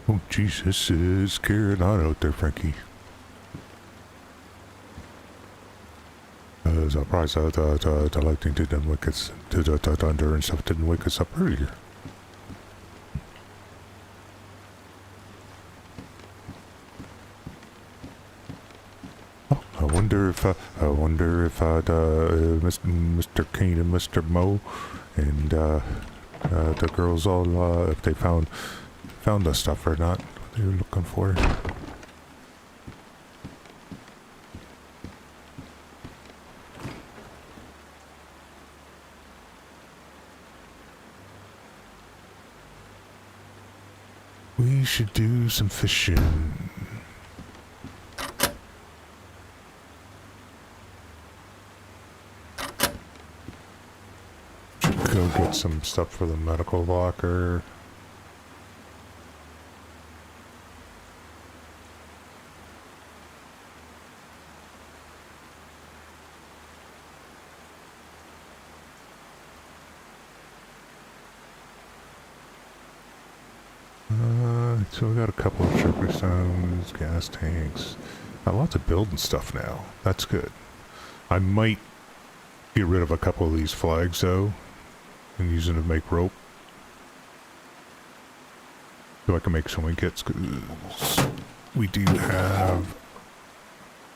Oh, Jesus, is scary hot out there, Frankie. Surprised the lightning didn't wake us, the thunder and stuff didn't wake us up earlier. Oh, I wonder if Mr. Kane and Mr. Mo and the girls all if they found the stuff or not they were looking for. We should do some fishing. Should go get some stuff for the medical locker. So we got a couple of sugar stones, gas tanks. Got lots of building stuff now. That's good. I might get rid of a couple of these flags though and use them to make rope. So I can make sewing kits because we do have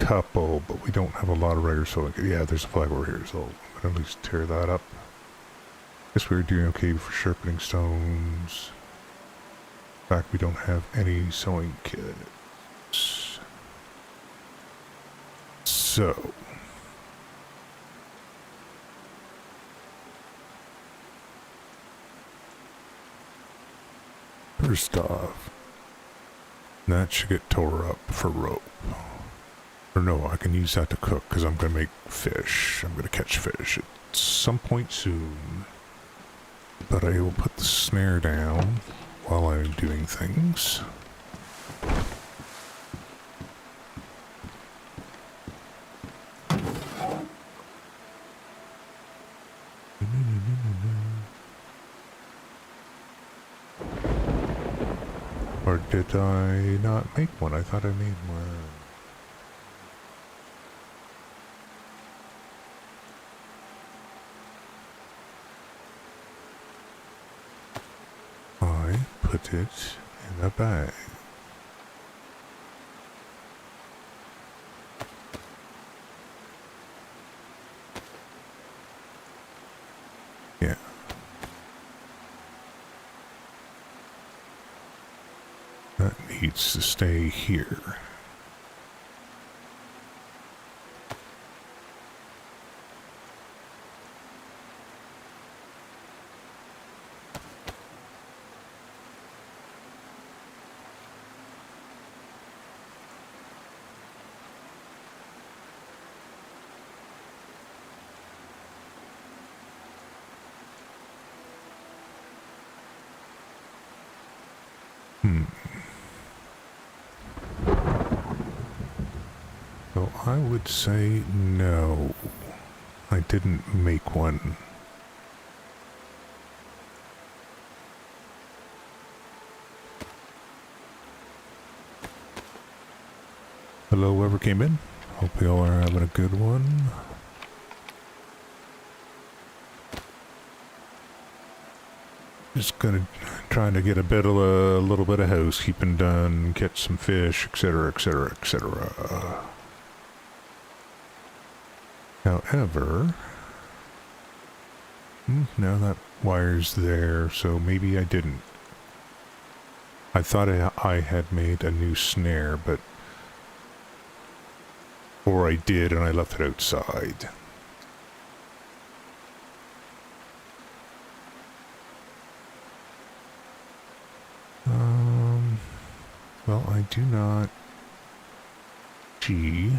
a couple, but we don't have a lot of regular sewing kits. Yeah, there's a flag over here, so I'm gonna at least tear that up. Guess we were doing okay for sharpening stones. In fact, we don't have any sewing kits. So first off, that should get tore up for rope. Or no, I can use that to cook because I'm going to make fish. I'm going to catch fish at some point soon. But I will put the snare down while I'm doing things. Or did I not make one? I thought I made one. I put it in a bag. Yeah. That needs to stay here. So I would say no. I didn't make one. Hello, whoever came in. Hope you all are having a good one. Just trying to get a little bit of housekeeping done, catch some fish, etc., etc., etc. However, now that wire's there, so maybe I didn't. I thought I had made a new snare, but or I did and I left it outside. Well, I do not see.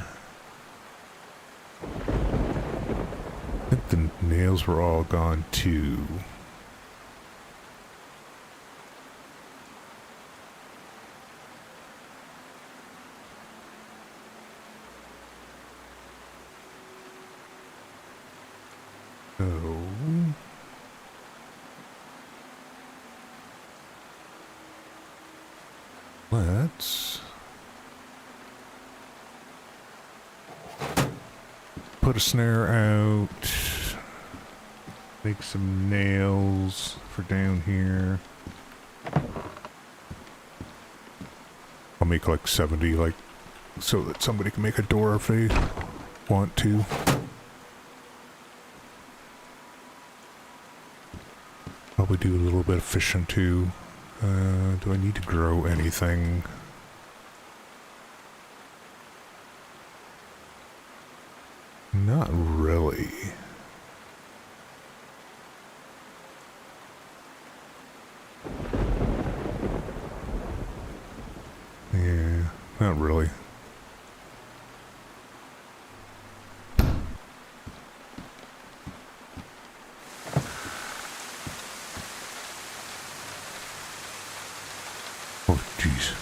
I think the nails were all gone too. So Let's put a snare out. Make some nails for down here. I'll make like 70, like, so that somebody can make a door if they want to. Probably do a little bit of fishing too. Do I need to grow anything? Not really. Yeah, not really. Oh, jeez.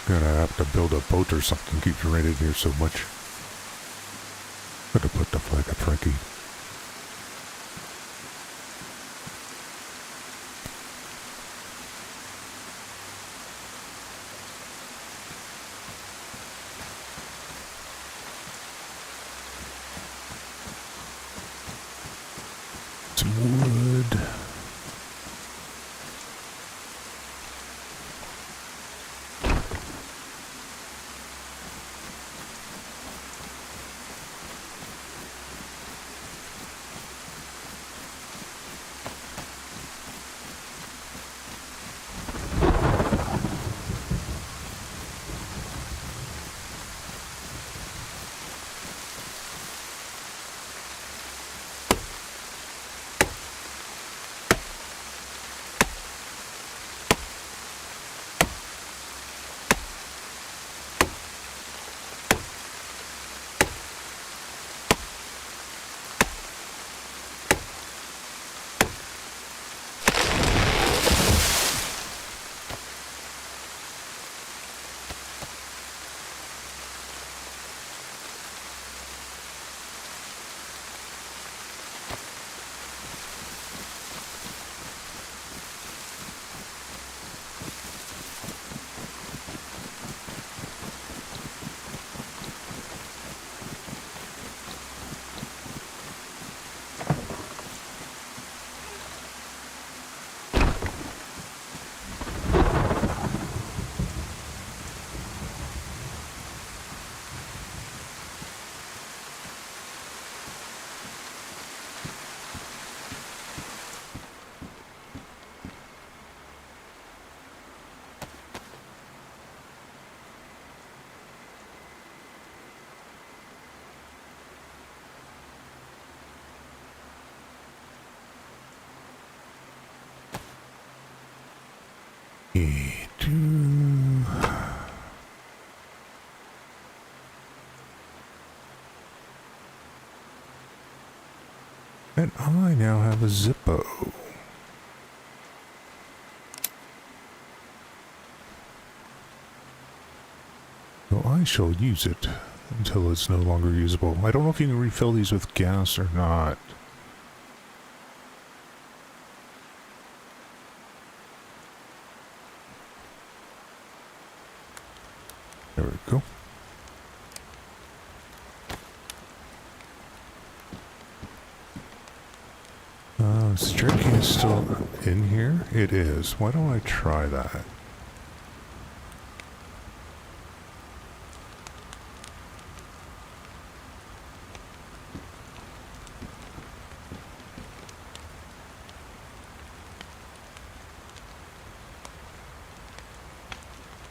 Gonna have to build a boat or something, keep you right in here so much. Gotta put the flag up, Frankie. Some wood. And I now have a Zippo. So I shall use it until it's no longer usable. I don't know if you can refill these with gas or not. There we go. Is the jerky can still in here? It is. Why don't I try that?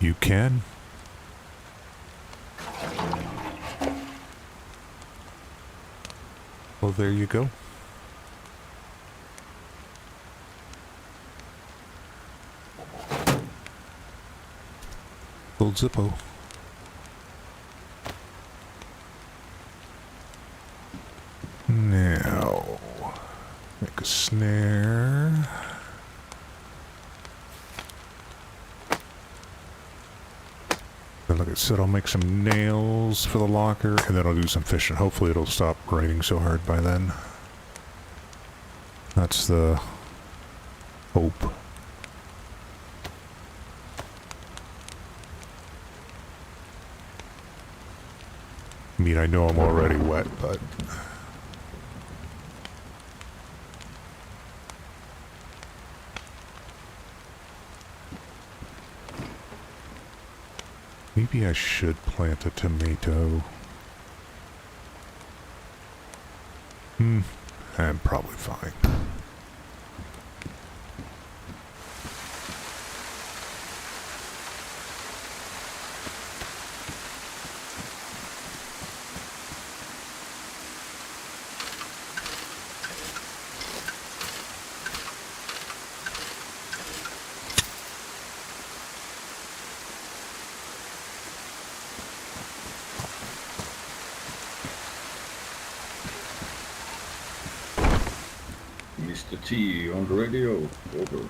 You can. Well, there you go. Old Zippo. Now, make a snare. And like I said, I'll make some nails for the locker, and then I'll do some fishing. Hopefully it'll stop raining so hard by then. That's the hope. I mean, I know I'm already wet, but... maybe I should plant a tomato. I'm probably fine. Mr. T on the radio. Over.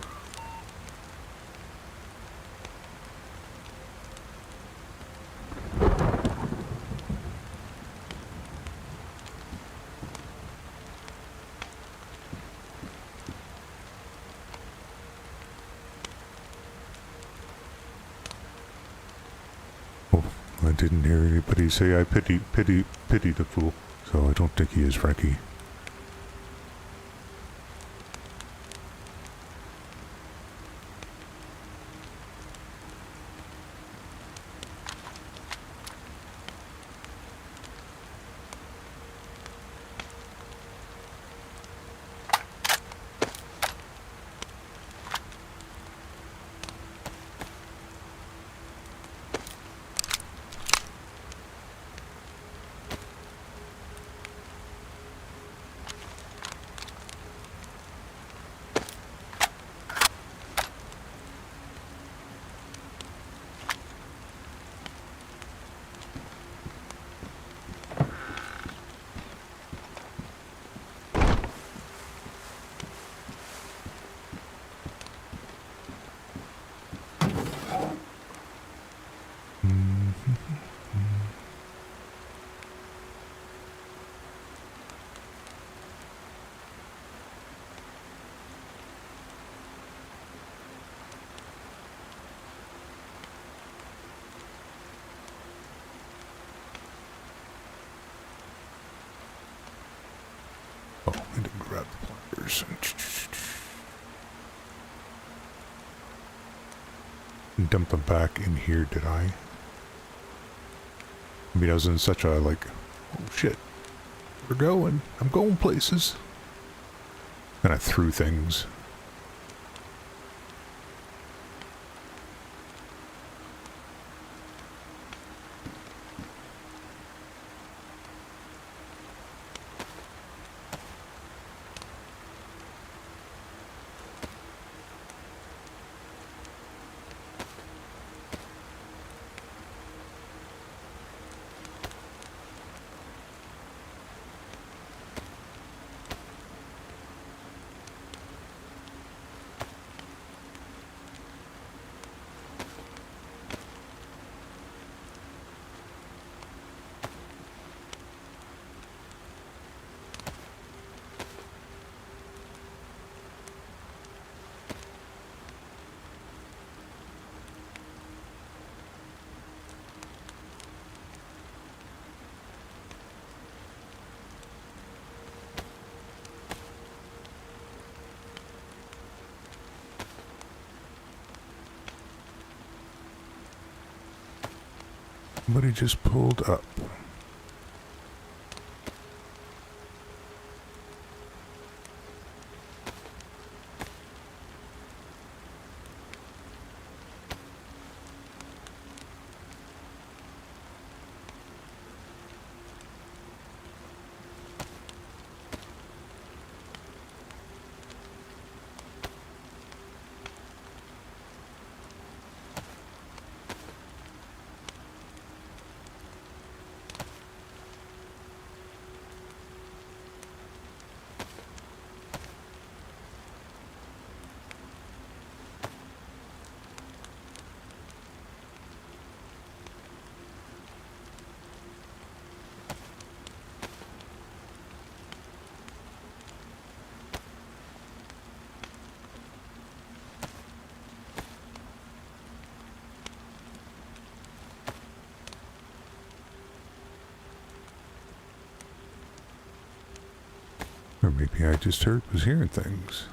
Oh, I didn't hear anybody say I pity the fool. So I don't think he is Frankie. Oh, I didn't grab the pliers. Dump them back in here, did I? I mean, I was in such a, like, oh shit, we're going. I'm going places. And I threw things. Somebody just pulled up. Or maybe I just was hearing things.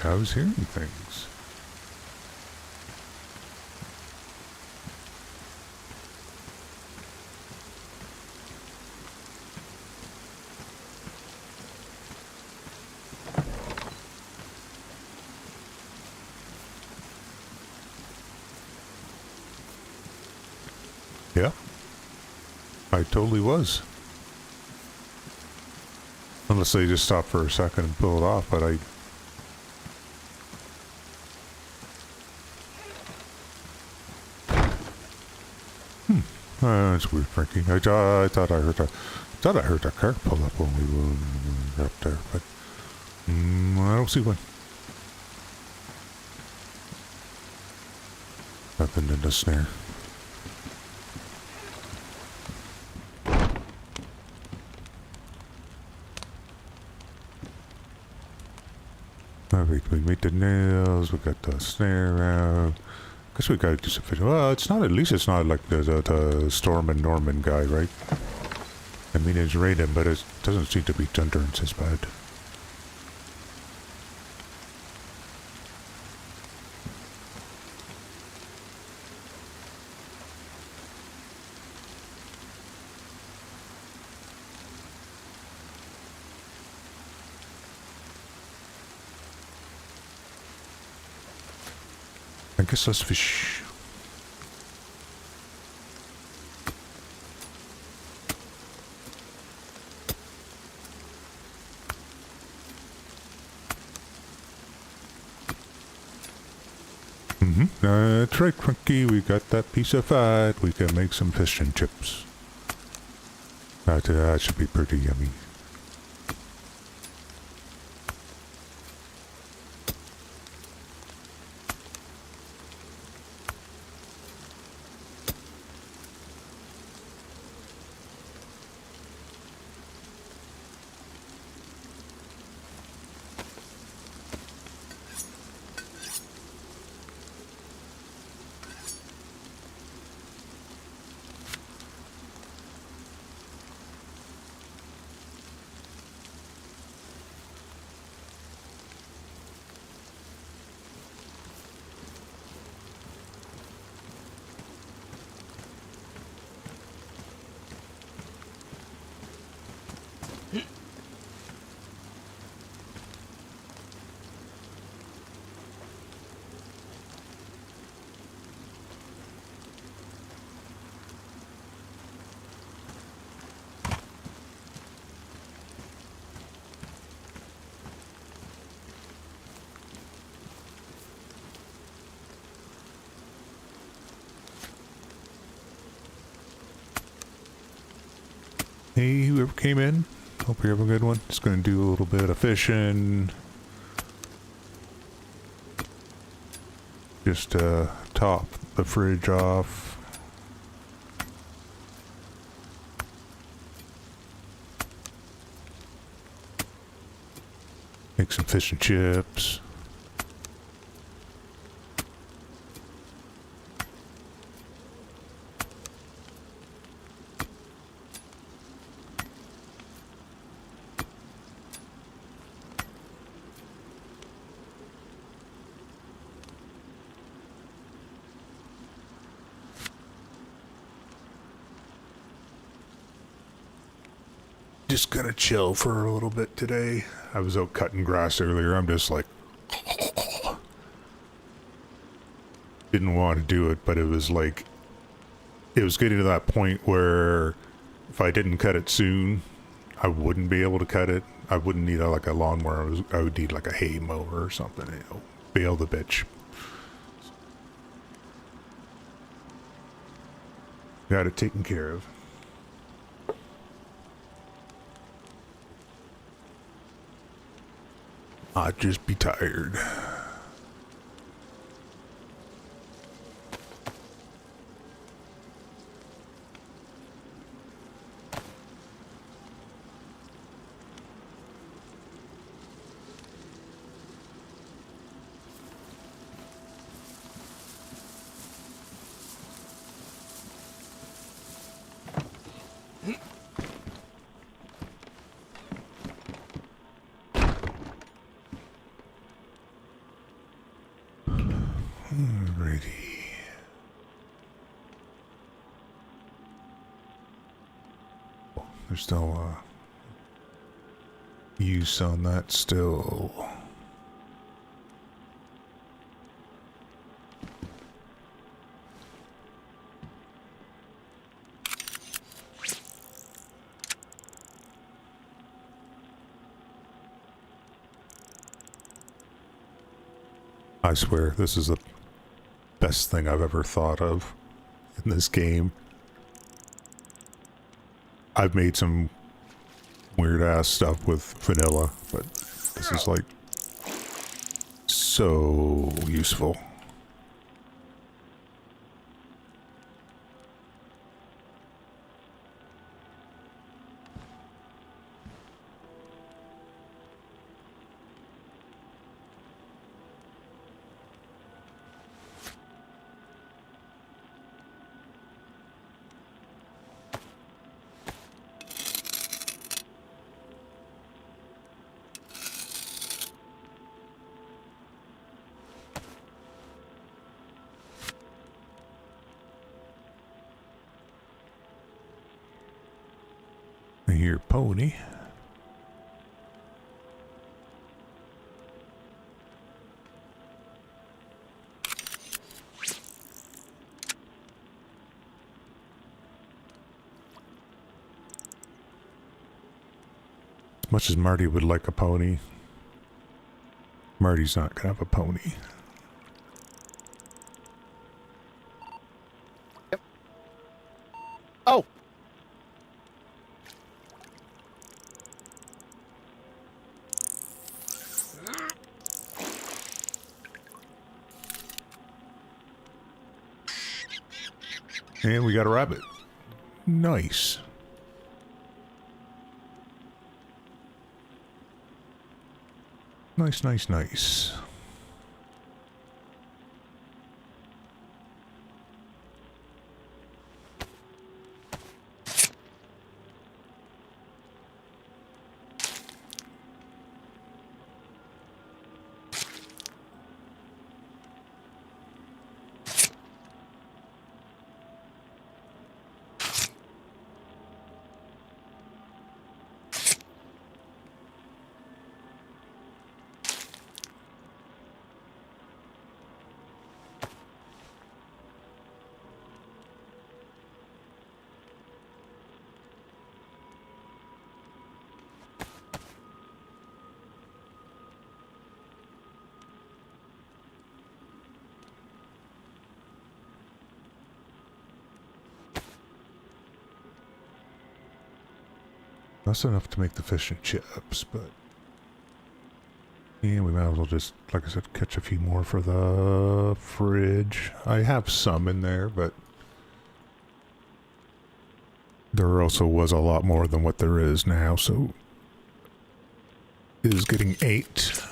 I was hearing things. Yeah, I totally was. Unless they just stopped for a second and pulled off, but I... That's weird, Frankie. I thought I heard a car pull up when we were up there, but I don't see one. Nothing in the snare. Alright, we made the nails, we got the snare out. Guess we gotta do some fishing. Well, it's not, at least it's not like the Storm and Norman guy, right? I mean, it's raining, but it doesn't seem to be thundering as bad. I guess let's fish. That's right, Frankie. We got that piece of fat. We can make some fish and chips. That should be pretty yummy. Hey, whoever came in, hope you have a good one. Just gonna do a little bit of fishing. Just top the fridge off. Make some fish and chips. Just gonna chill for a little bit today. I was out cutting grass earlier. I'm just like... didn't want to do it, but it was like... it was getting to that point where if I didn't cut it soon, I wouldn't be able to cut it. I wouldn't need like a lawnmower. I would need like a hay mower or something, you know, bale the bitch. Got it taken care of. I'd just be tired. Alrighty. There's still use on that still. I swear, this is the best thing I've ever thought of in this game. I've made some weird ass stuff with vanilla, but this is like so useful. I hear pony. As much as Marty would like a pony, Marty's not gonna have a pony. Yep. Oh! And we got a rabbit. Nice. Nice, nice, nice. That's enough to make the fish and chips, but yeah, we might as well just, like I said, catch a few more for the fridge. I have some in there, but there also was a lot more than what there is now, so it is getting 8.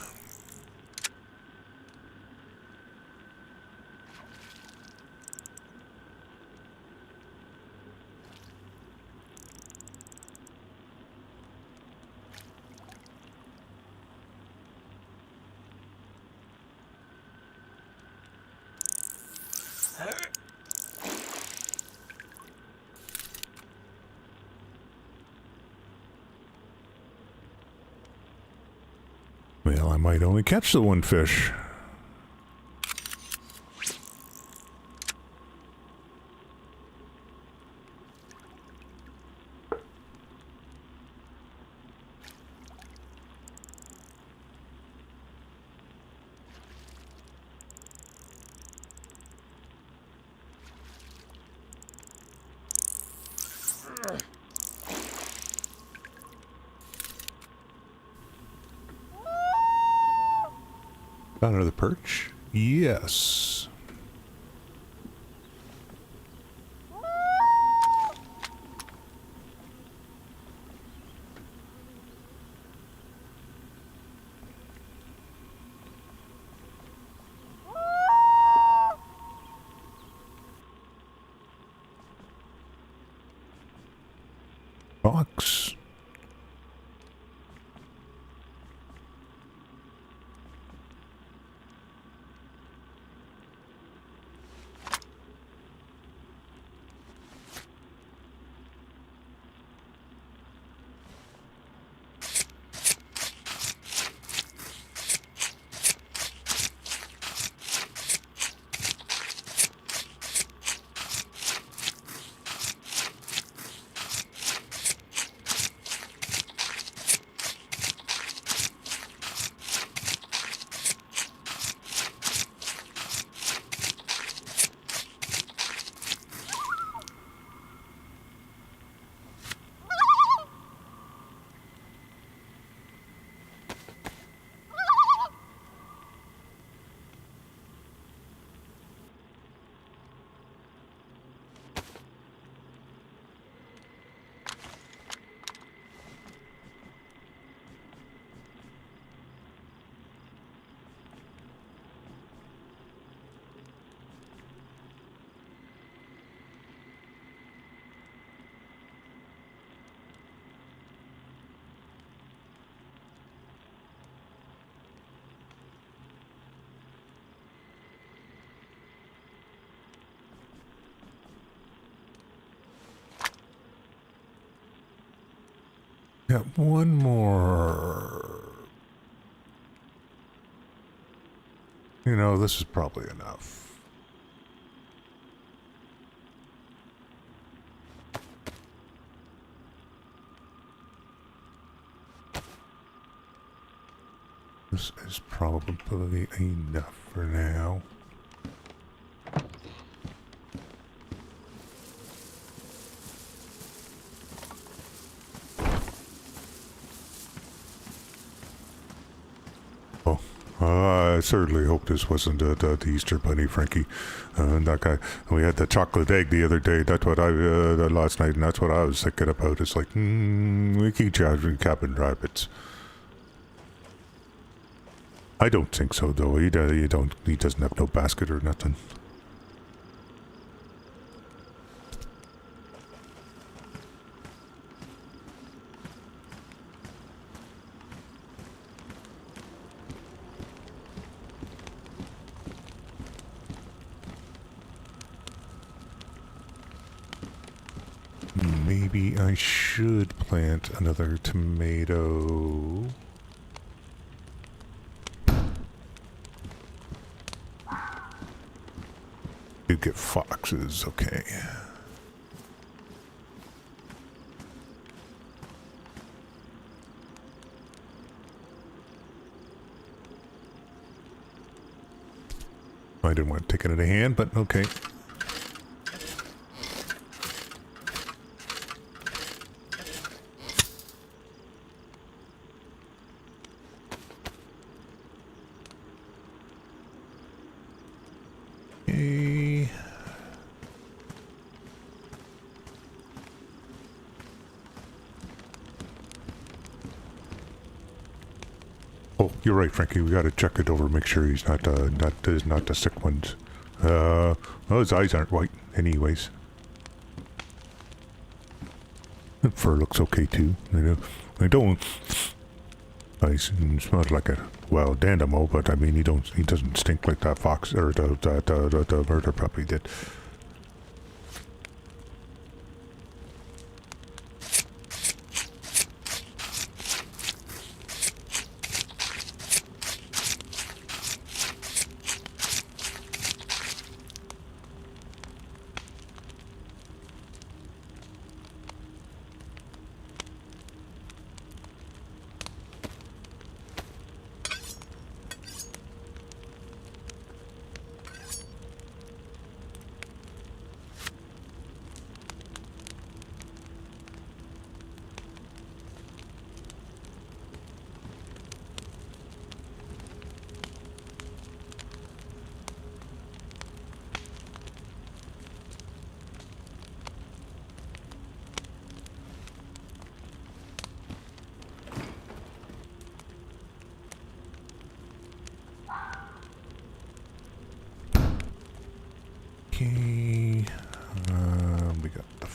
Well, I might only catch the one fish. Found another perch? Yes. Fox. Got one more. You know, this is probably enough. This is probably enough for now. I certainly hope this wasn't the Easter Bunny, Frankie. That guy. We had the chocolate egg the other day. That's what last night, and that's what I was thinking about. It's like, we keep charging cabin rabbits. I don't think so, though. He doesn't have no basket or nothing. Maybe I should plant another tomato. You get foxes, okay. I didn't want to take it in a hand, but okay. Oh, you're right, Frankie. We gotta check it over, make sure he's not the sick ones. Well, his eyes aren't white, anyways. The fur looks okay too. You know, I don't. He smells like a wild animal, but I mean, he doesn't stink like that fox or the murder puppy did.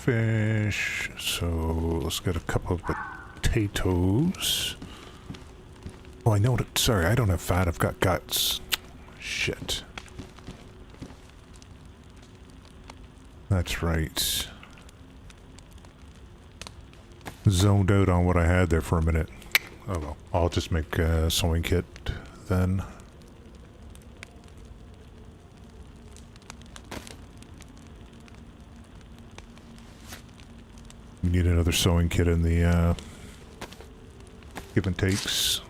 fish. So let's get a couple of potatoes. Oh, I know it. Sorry, I don't have fat. I've got guts. Shit. That's right. Zoned out on what I had there for a minute. Oh well. I'll just make a sewing kit then. We need another sewing kit in the give and takes.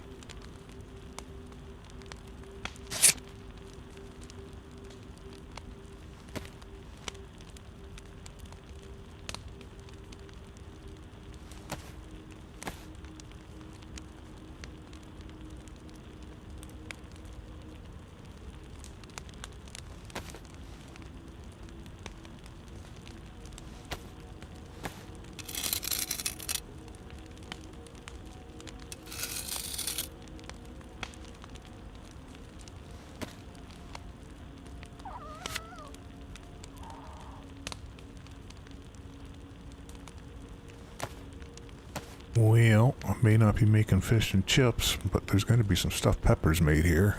Well, I may not be making fish and chips, but there's going to be some stuffed peppers made here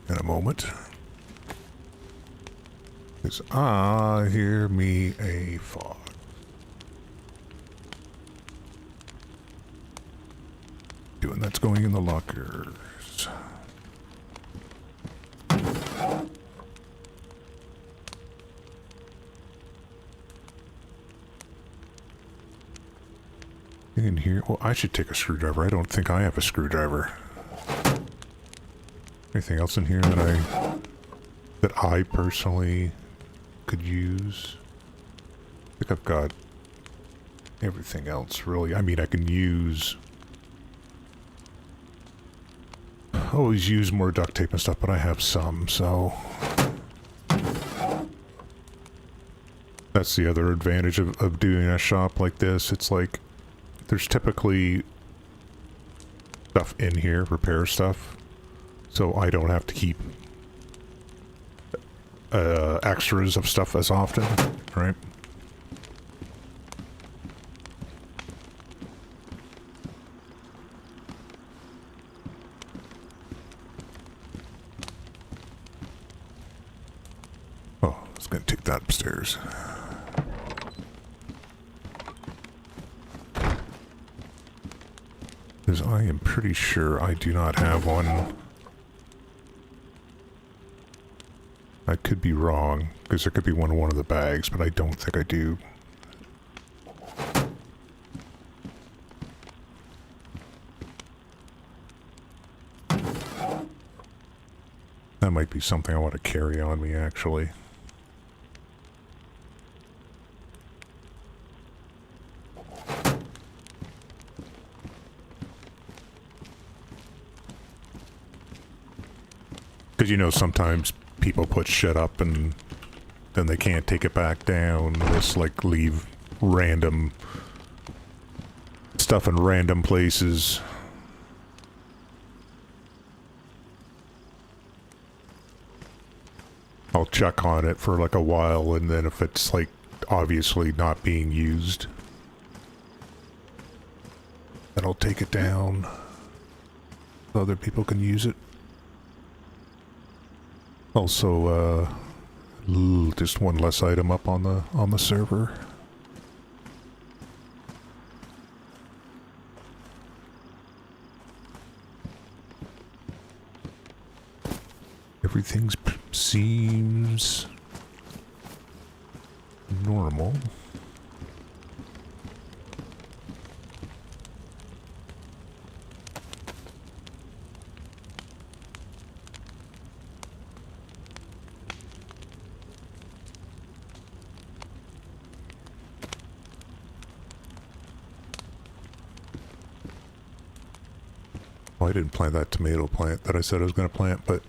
in a moment. Because I hear me a fog. Doing that's going in the lockers. In here, well, I should take a screwdriver. I don't think I have a screwdriver. Anything else in here that I personally could use? I think I've got everything else, really. I mean, I can always use more duct tape and stuff, but I have some, so that's the other advantage of doing a shop like this. It's like there's typically stuff in here, repair stuff, so I don't have to keep extras of stuff as often, right? Oh, I was gonna take that upstairs. Because I am pretty sure I do not have one. I could be wrong, because there could be one in one of the bags, but I don't think I do. That might be something I want to carry on me, actually. Because, you know, sometimes people put shit up and then they can't take it back down. Just, like, leave random stuff in random places. I'll check on it for, like, a while, and then if it's, like, obviously not being used, then I'll take it down so other people can use it. Also, just one less item up on the server. Everything seems normal. Well, I didn't plant that tomato plant that I said I was going to plant, but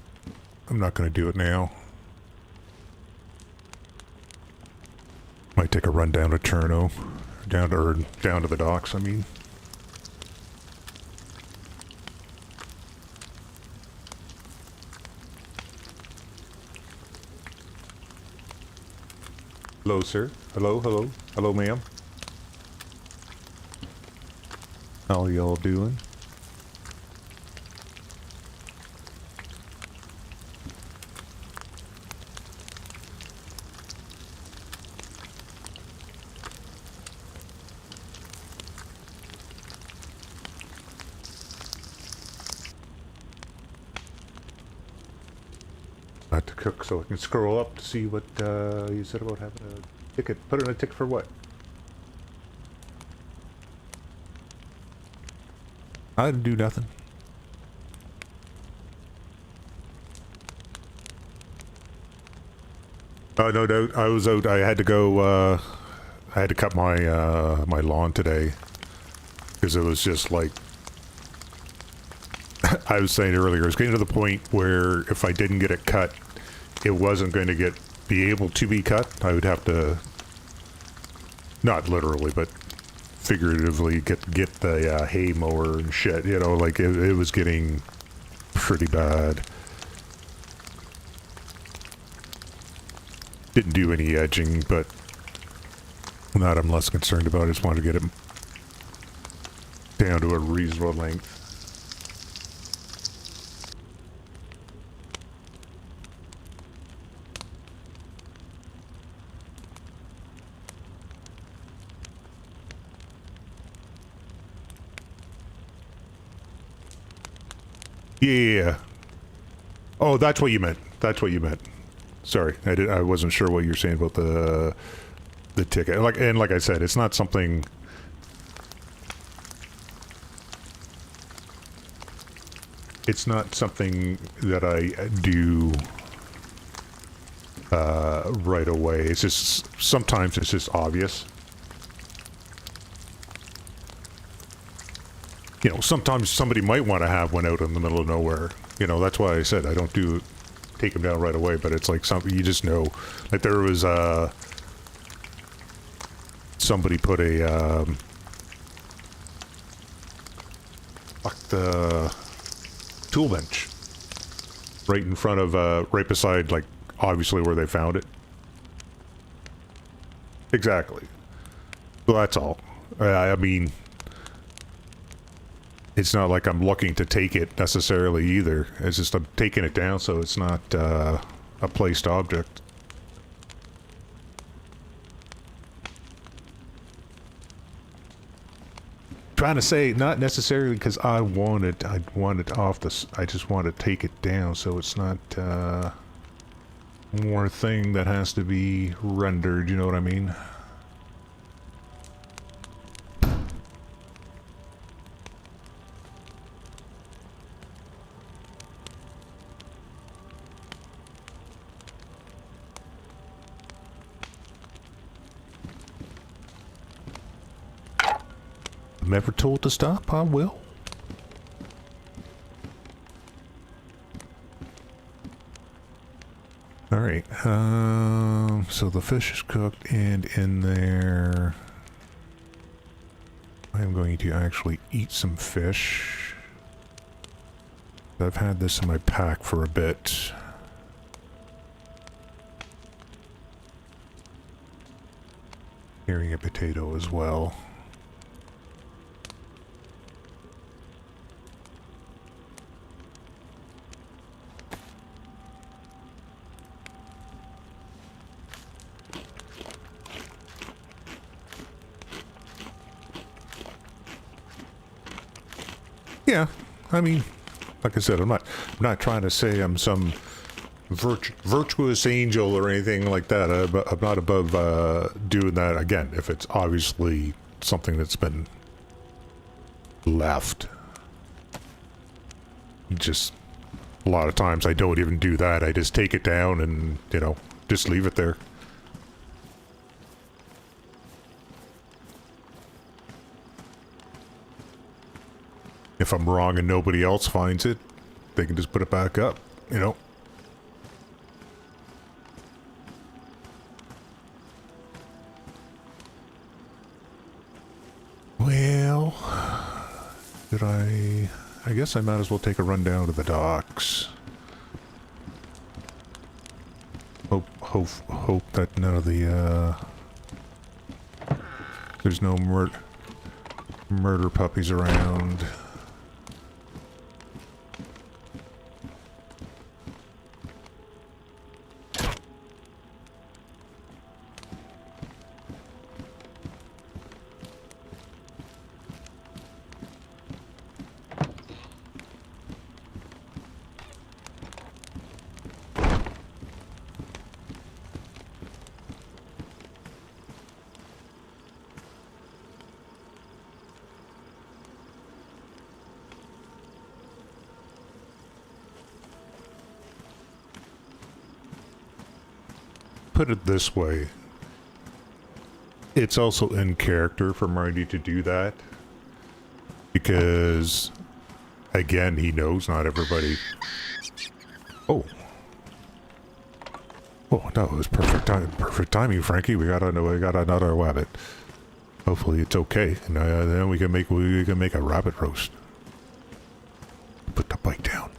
I'm not going to do it now. Might take a run down to Cherno, down to the docks, I mean. Hello, sir. Hello, hello. Hello, ma'am. How y'all doing? I have to cook so I can scroll up to see what you said about having a ticket. Put in a ticket for what? I didn't do nothing. Oh no, no, I was out. I had to go. I had to cut my my lawn today because it was just like I was saying earlier. It was getting to the point where if I didn't get it cut, it wasn't going to be able to be cut. I would have to, not literally, but figuratively, get the hay mower and shit. You know, like it was getting pretty bad. Didn't do any edging, but that I'm less concerned about. I just wanted to get it down to a reasonable length. Yeah. Oh, that's what you meant. That's what you meant. Sorry, I wasn't sure what you're saying about the ticket. Like I said, it's not something. It's not something that I do right away. It's just sometimes it's just obvious. You know, sometimes somebody might want to have one out in the middle of nowhere. You know, that's why I said I don't take them down right away, but it's like something you just know. Like there was somebody put a the tool bench right in front of right beside, like, obviously where they found it. Exactly. Well, that's all. I mean, it's not like I'm looking to take it necessarily either. It's just I'm taking it down so it's not a placed object. Trying to say not necessarily because I want it off this. I just want to take it down so it's not more thing that has to be rendered. You know what I mean? I'm ever told to stop, I will. Alright, so the fish is cooked and in there. I'm going to actually eat some fish. I've had this in my pack for a bit. Carrying a potato as well. Yeah, I mean, like I said, I'm not trying to say I'm some virtuous angel or anything like that. I'm not above doing that again if it's obviously something that's been left. Just a lot of times I don't even do that. I just take it down and, you know, just leave it there. If I'm wrong and nobody else finds it, they can just put it back up, you know? Well, I guess I might as well take a run down to the docks. Hope hope that none of the, there's no murder puppies around. Put it this way, it's also in character for Marty to do that, because again, he knows not everybody. Oh, no, it was perfect timing, Frankie. We got another rabbit. Hopefully it's okay, and then we can make a rabbit roast. Put the bike down.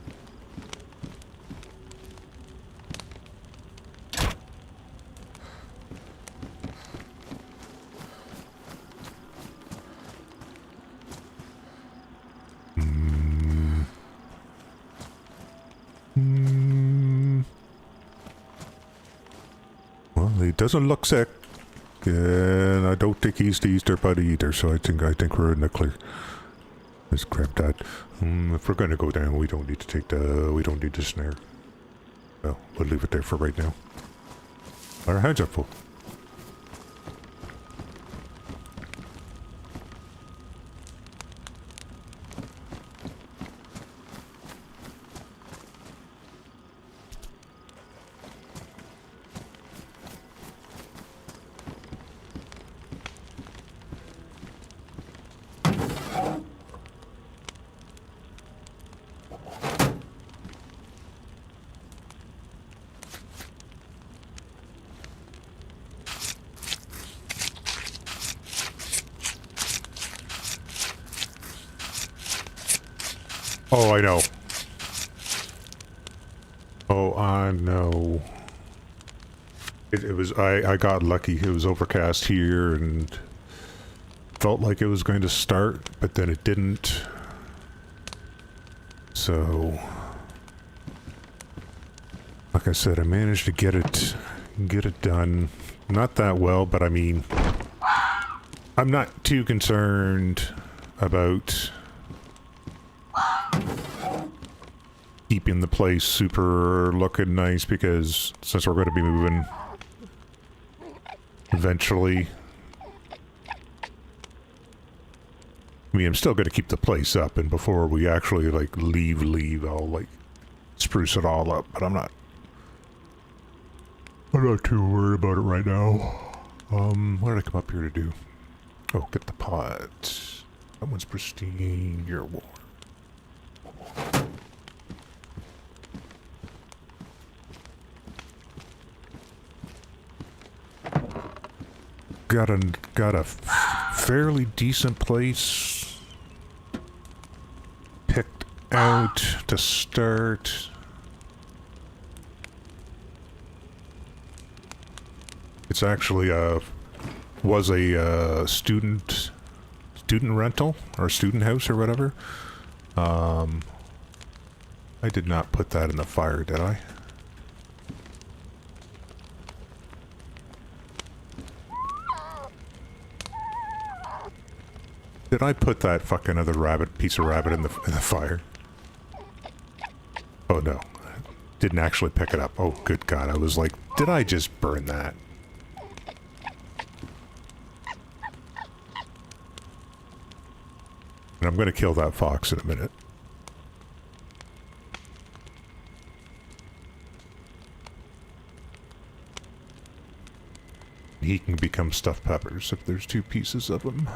Well, he doesn't look sick, and I don't think he's the Easter Bunny either. So I think we're in the clear. Let's grab that. If we're gonna go down, we don't need the snare. Well, we'll leave it there for right now. Our hands are full. Oh, I know. Oh, I know. It was, I got lucky. It was overcast here and felt like it was going to start, but then it didn't. So, like I said, I managed to get it done. Not that well, but I mean, I'm not too concerned about keeping the place super looking nice, because since we're going to be moving eventually, I mean, I'm still going to keep the place up, and before we actually like leave, I'll like spruce it all up, but I'm not too worried about it right now. What did I come up here to do? Oh, get the pot. That one's pristine. You're warm. Got a fairly decent place picked out to start. It's actually was a student rental or student house or whatever. I did not put that in the fire, did I? Did I put that fucking other piece of rabbit in the fire? Oh no. Didn't actually pick it up. Oh good God, I was like, did I just burn that? And I'm gonna kill that fox in a minute. He can become stuffed peppers if there's 2 pieces of them.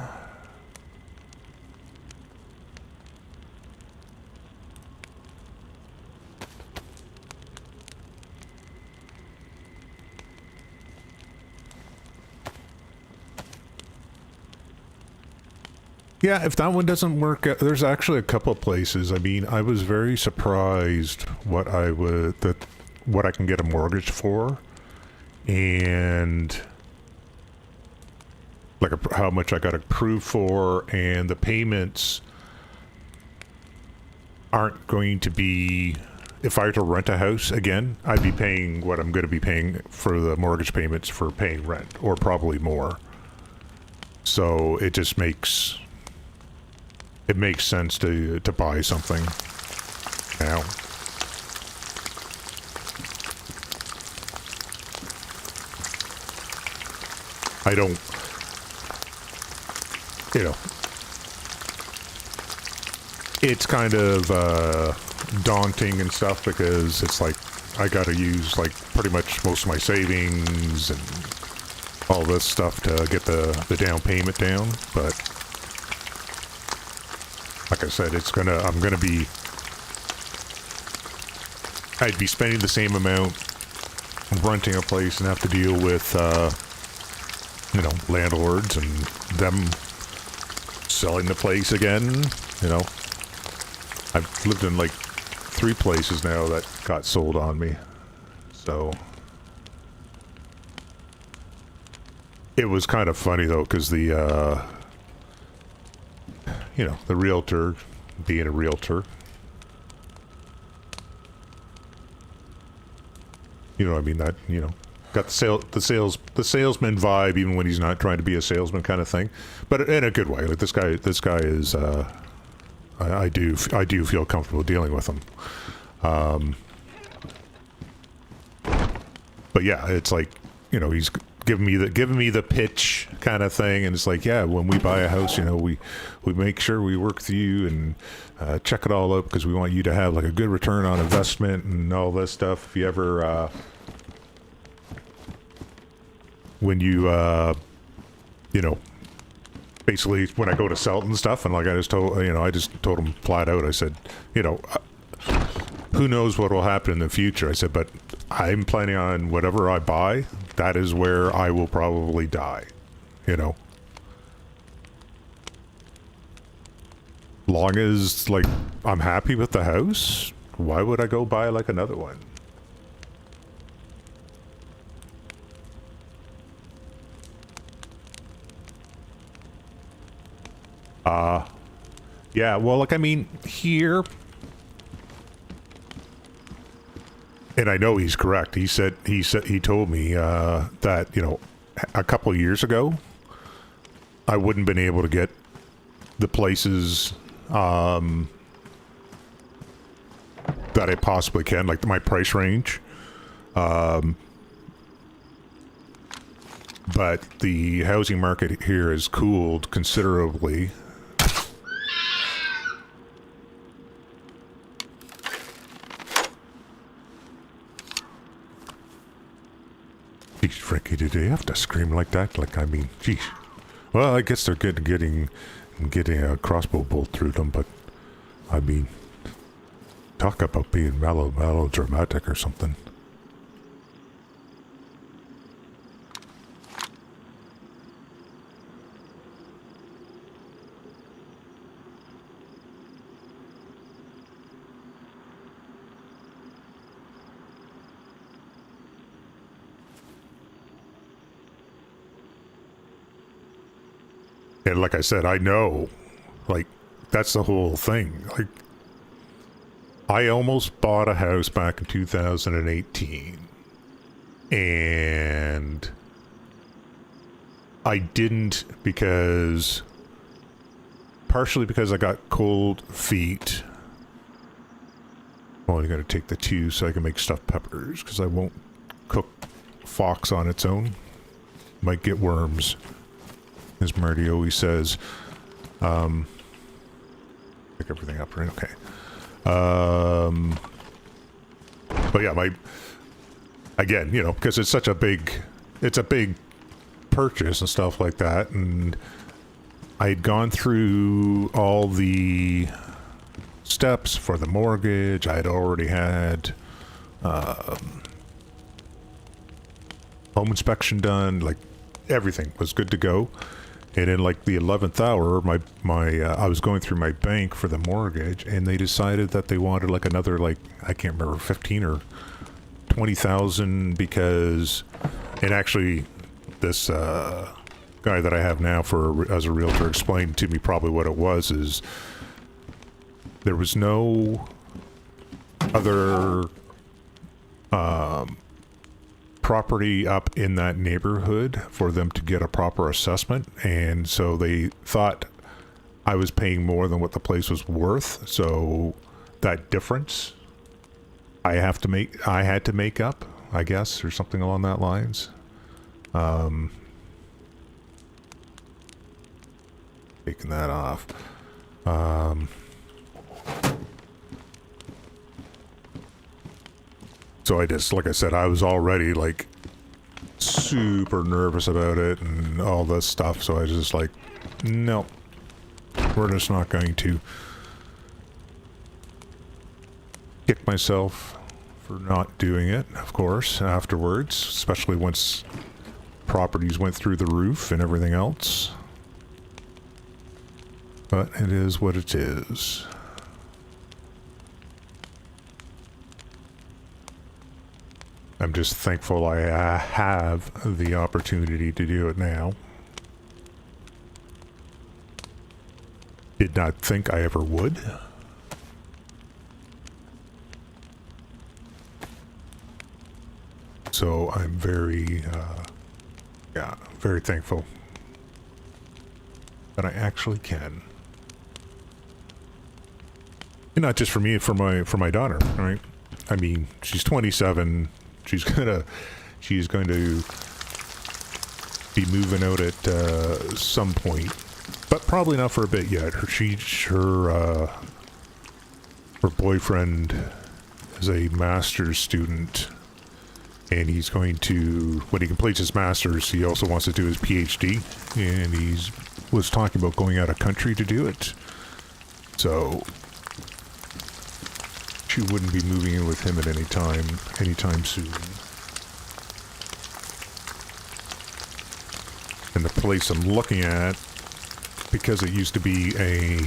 Yeah, if that one doesn't work, there's actually a couple of places. I mean, I was very surprised what I can get a mortgage for and like how much I got approved for, and the payments aren't going to be, if I were to rent a house again, I'd be paying what I'm going to be paying for the mortgage payments for paying rent, or probably more. So it just makes sense to buy something now. I don't, you know, it's kind of daunting and stuff because it's like I got to use like pretty much most of my savings and all this stuff to get the down payment down. But like I said, I'd be spending the same amount renting a place and have to deal with you know, landlords and them selling the place again. You know, I've lived in like 3 places now that got sold on me. So it was kind of funny though, because the you know, the realtor, being a realtor, you know what I mean, that, you know, got the salesman vibe, even when he's not trying to be a salesman, kind of thing, but in a good way. Like this guy is I do feel comfortable dealing with him. But yeah, it's like, you know, he's giving me the pitch kind of thing, and it's like, yeah, when we buy a house, you know, we make sure we work with you and check it all out because we want you to have like a good return on investment and all this stuff. If you ever when you you know, basically when I go to sell it and stuff, and like I just told him flat out, I said, you know, who knows what will happen in the future. I said, but I'm planning on whatever I buy, that is where I will probably die, you know. Long as like I'm happy with the house, why would I go buy like another one? Yeah, well, like, I mean, here, and I know he's correct. He told me that, you know, a couple of years ago, I wouldn't been able to get the places that I possibly can, like my price range. But the housing market here has cooled considerably. Geez, Frankie, did they have to scream like that? Like, I mean, geez. Well, I guess they're getting a crossbow bolt through them, but I mean, talk about being melodramatic or something. And like I said, I know, like, that's the whole thing. Like, I almost bought a house back in 2018, and I didn't partially because I got cold feet. Well, you gotta take the 2 so I can make stuffed peppers, because I won't cook fox on its own. Might get worms. As Marty always says. Pick everything up, right? Okay. But yeah, again, you know, because it's a big purchase and stuff like that, and I'd gone through all the steps for the mortgage. I'd already had home inspection done, like everything was good to go. And in like the 11th hour, I was going through my bank for the mortgage, and they decided that they wanted like another, like, I can't remember, 15 or 20,000, because And actually, this guy that I have now as a realtor explained to me probably what it was is there was no other property up in that neighborhood for them to get a proper assessment, and so they thought I was paying more than what the place was worth. So that difference I had to make up, I guess, or something along that lines. Taking that off. So I just, like I said, I was already like super nervous about it and all this stuff. So I was just like, no, we're just not going to kick myself for not doing it, of course, afterwards, especially once properties went through the roof and everything else. But it is what it is. I'm just thankful I have the opportunity to do it now. Did not think I ever would. So I'm very, very thankful that I actually can. And not just for me, for my daughter, right? I mean, she's 27. She's going to be moving out at some point, but probably not for a bit yet. Her boyfriend is a master's student, and he's going to, when he completes his master's, he also wants to do his PhD, and was talking about going out of country to do it. So she wouldn't be moving in with him at anytime soon. And the place I'm looking at, because it used to be a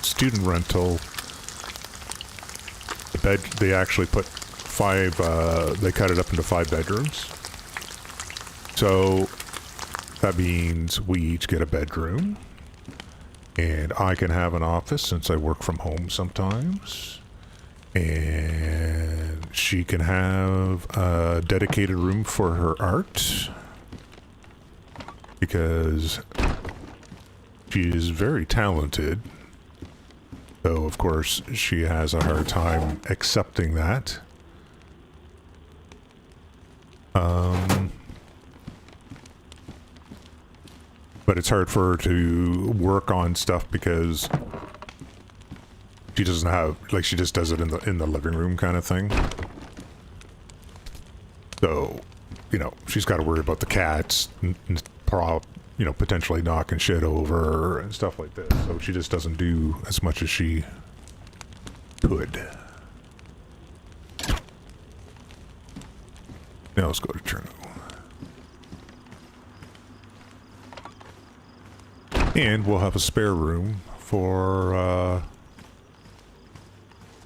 student rental, they actually put they cut it up into 5 bedrooms. So that means we each get a bedroom, and I can have an office since I work from home sometimes. And she can have a dedicated room for her art, because she is very talented, though of course she has a hard time accepting that. But it's hard for her to work on stuff because she doesn't have, like, she just does it in the living room kind of thing. So, you know, she's got to worry about the cats, potentially knocking shit over and stuff like this. So she just doesn't do as much as she could. Now let's go to Cherno. And we'll have a spare room for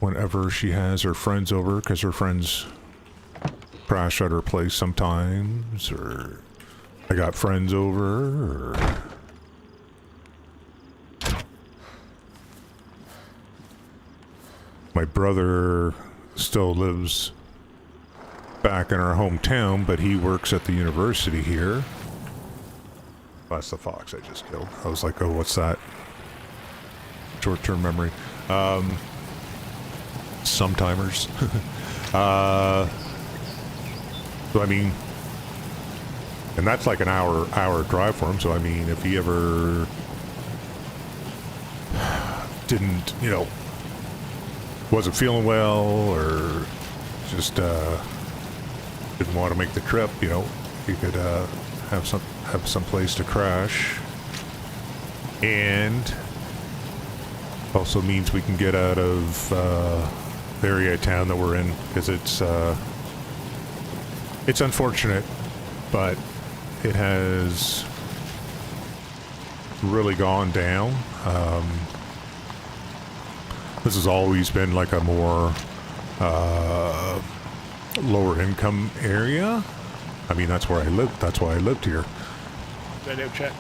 whenever she has her friends over, because her friends crash at her place sometimes, or I got friends over, or my brother still lives back in our hometown, but he works at the university here. That's the fox I just killed. I was like, oh, what's that? Short-term memory. Sometimers. So I mean, and that's like an hour drive for him. So I mean, if he ever didn't, wasn't feeling well, or just didn't want to make the trip, he could have some place to crash, and also means we can get out of the area of town that we're in, because it's unfortunate, but it has really gone down. This has always been like a more lower income area. I mean, that's where I lived. That's why I lived here. Radio check.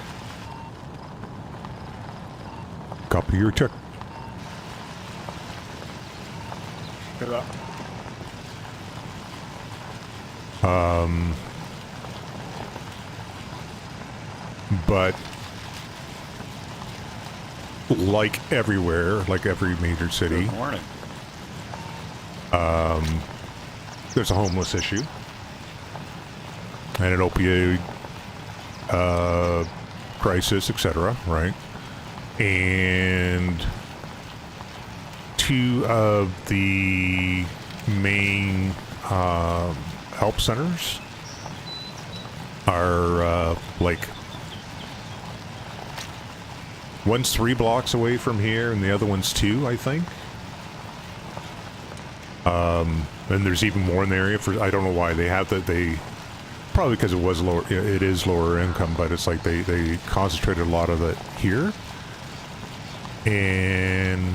Copy your check. Good up. But like everywhere, like every major city, Good morning. there's a homeless issue and an opioid crisis, etc. Right? And two of the main help centers are like one's 3 blocks away from here and the other one's 2, I think. And there's even more in the area for, I don't know why they have that. They probably because it was lower, it is lower income, but it's like they concentrated a lot of it here. And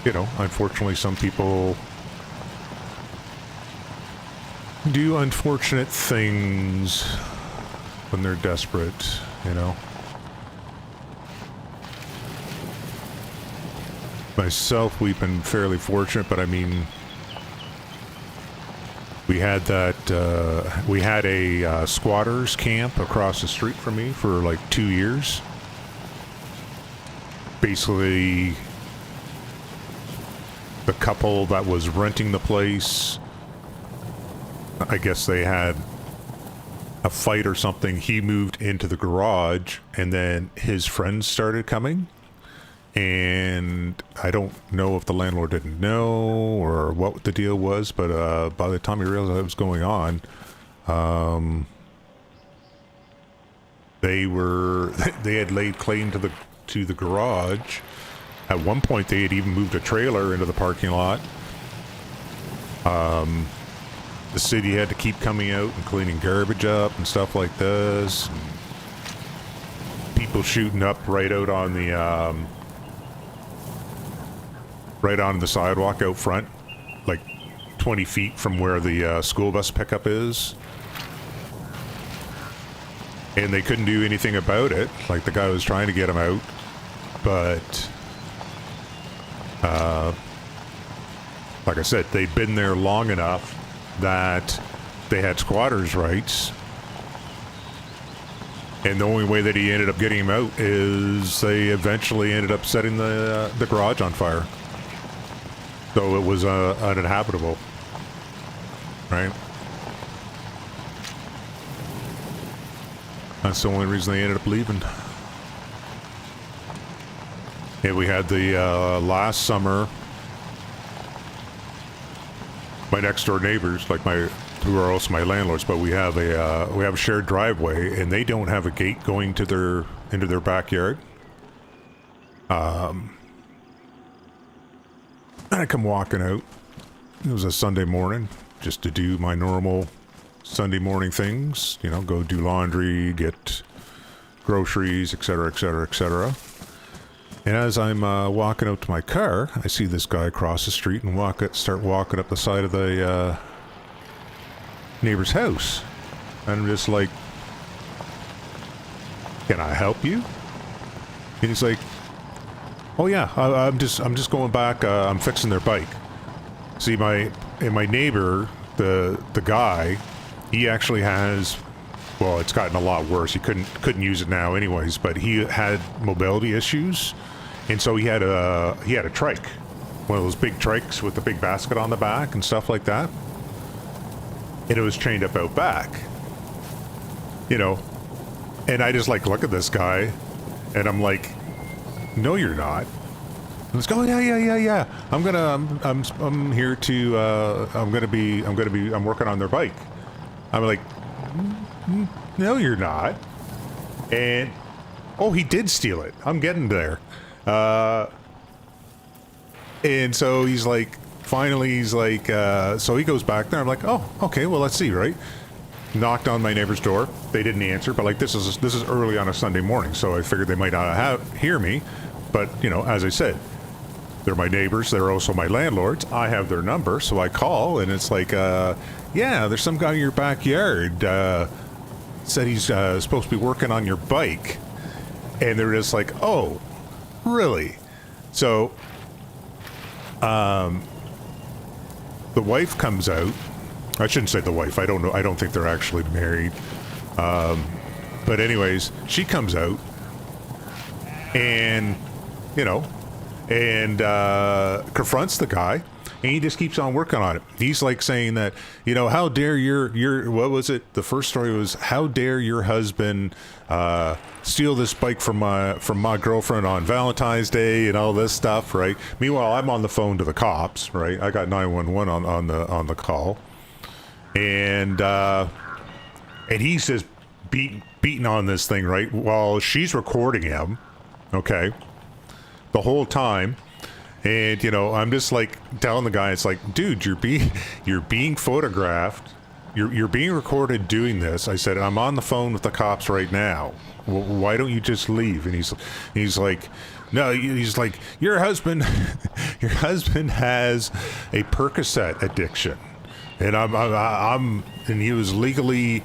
you know, unfortunately some people do unfortunate things when they're desperate, you know. Myself, we've been fairly fortunate, but I mean, we had that, we had a squatters camp across the street from me for like 2 years. Basically, the couple that was renting the place, I guess they had a fight or something. He moved into the garage, and then his friends started coming. And I don't know if the landlord didn't know or what the deal was, but by the time he realized what was going on, they had laid claim to the garage. At one point, they had even moved a trailer into the parking lot. The city had to keep coming out and cleaning garbage up and stuff like this. And people shooting up right out on the right on the sidewalk out front, like 20 feet from where the school bus pickup is. And they couldn't do anything about it. Like, the guy was trying to get him out, but like I said, they'd been there long enough that they had squatters' rights. And the only way that he ended up getting him out is they eventually ended up setting the garage on fire. So it was uninhabitable, right? That's the only reason they ended up leaving. Yeah, we had the last summer, my next door neighbors, like who are also my landlords, but we have a shared driveway, and they don't have a gate going into their backyard. I come walking out. It was a Sunday morning, just to do my normal Sunday morning things, you know, go do laundry, get groceries, etc., etc., etc. And as I'm walking out to my car, I see this guy cross the street and start walking up the side of the neighbor's house. And I'm just like, "Can I help you?" And he's like, "Oh yeah, I'm just going back. I'm fixing their bike." See, my neighbor, the guy, he actually has. Well, it's gotten a lot worse. He couldn't use it now, anyways. But he had mobility issues, and so he had a trike, one of those big trikes with the big basket on the back and stuff like that. And it was chained up out back, you know. And I just like look at this guy, and I'm like, "No, you're not." And let's go. "Oh, yeah. I'm here to. I'm working on their bike." I'm like, "No, you're not." And oh, he did steal it. I'm getting there. And so he's like, so he goes back there. I'm like, "Oh, okay. Well, let's see, right?" Knocked on my neighbor's door. They didn't answer, but like this is early on a Sunday morning, so I figured they might not hear me. But you know, as I said, they're my neighbors. They're also my landlords. I have their number, so I call, and it's like, yeah, there's some guy in your backyard. Said he's supposed to be working on your bike. And they're just like, oh, really? So, the wife comes out. I shouldn't say the wife. I don't know. I don't think they're actually married. But anyways, she comes out and, you know, and confronts the guy, and he just keeps on working on it. He's like saying that, you know, how dare your what was it? The first story was, how dare your husband steal this bike from my girlfriend on Valentine's Day and all this stuff, right? Meanwhile, I'm on the phone to the cops, right? I got 911 on the call, and he's just beating on this thing, right? While she's recording him, okay, the whole time. And, you know, I'm just like telling the guy, it's like, dude, you're being photographed. You're being recorded doing this. I said, I'm on the phone with the cops right now. Well, why don't you just leave? And he's like, no, he's like, your husband has a Percocet addiction. And and he was legally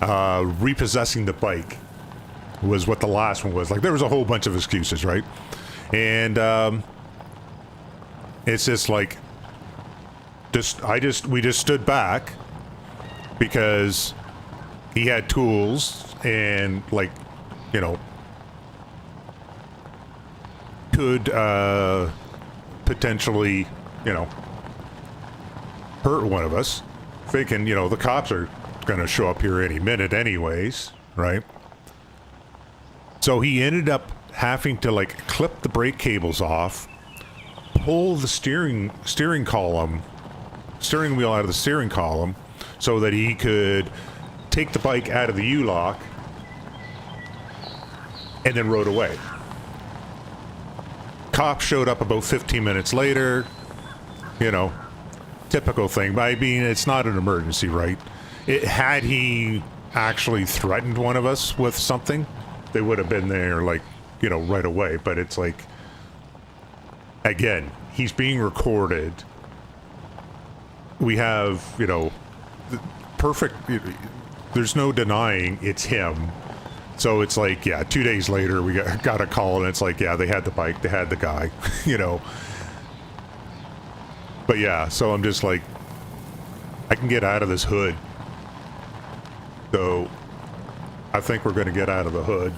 repossessing the bike, was what the last one was. Like, there was a whole bunch of excuses, right? And, it's just like, we just stood back because he had tools and, like, you know, could potentially, you know, hurt one of us, thinking, you know, the cops are going to show up here any minute anyways, right? So he ended up having to, like, clip the brake cables off, pull the steering wheel out of the steering column so that he could take the bike out of the U-lock, and then rode away. Cops showed up about 15 minutes later. You know, typical thing. But I mean, it's not an emergency, right? Had he actually threatened one of us with something, they would have been there, like, you know, right away. But it's like, again, he's being recorded. We have, you know, perfect, there's no denying it's him. So it's like, yeah, 2 days later, we got a call, and it's like, yeah, they had the bike, they had the guy, you know. But yeah, so I'm just like, I can get out of this hood. So I think we're going to get out of the hood.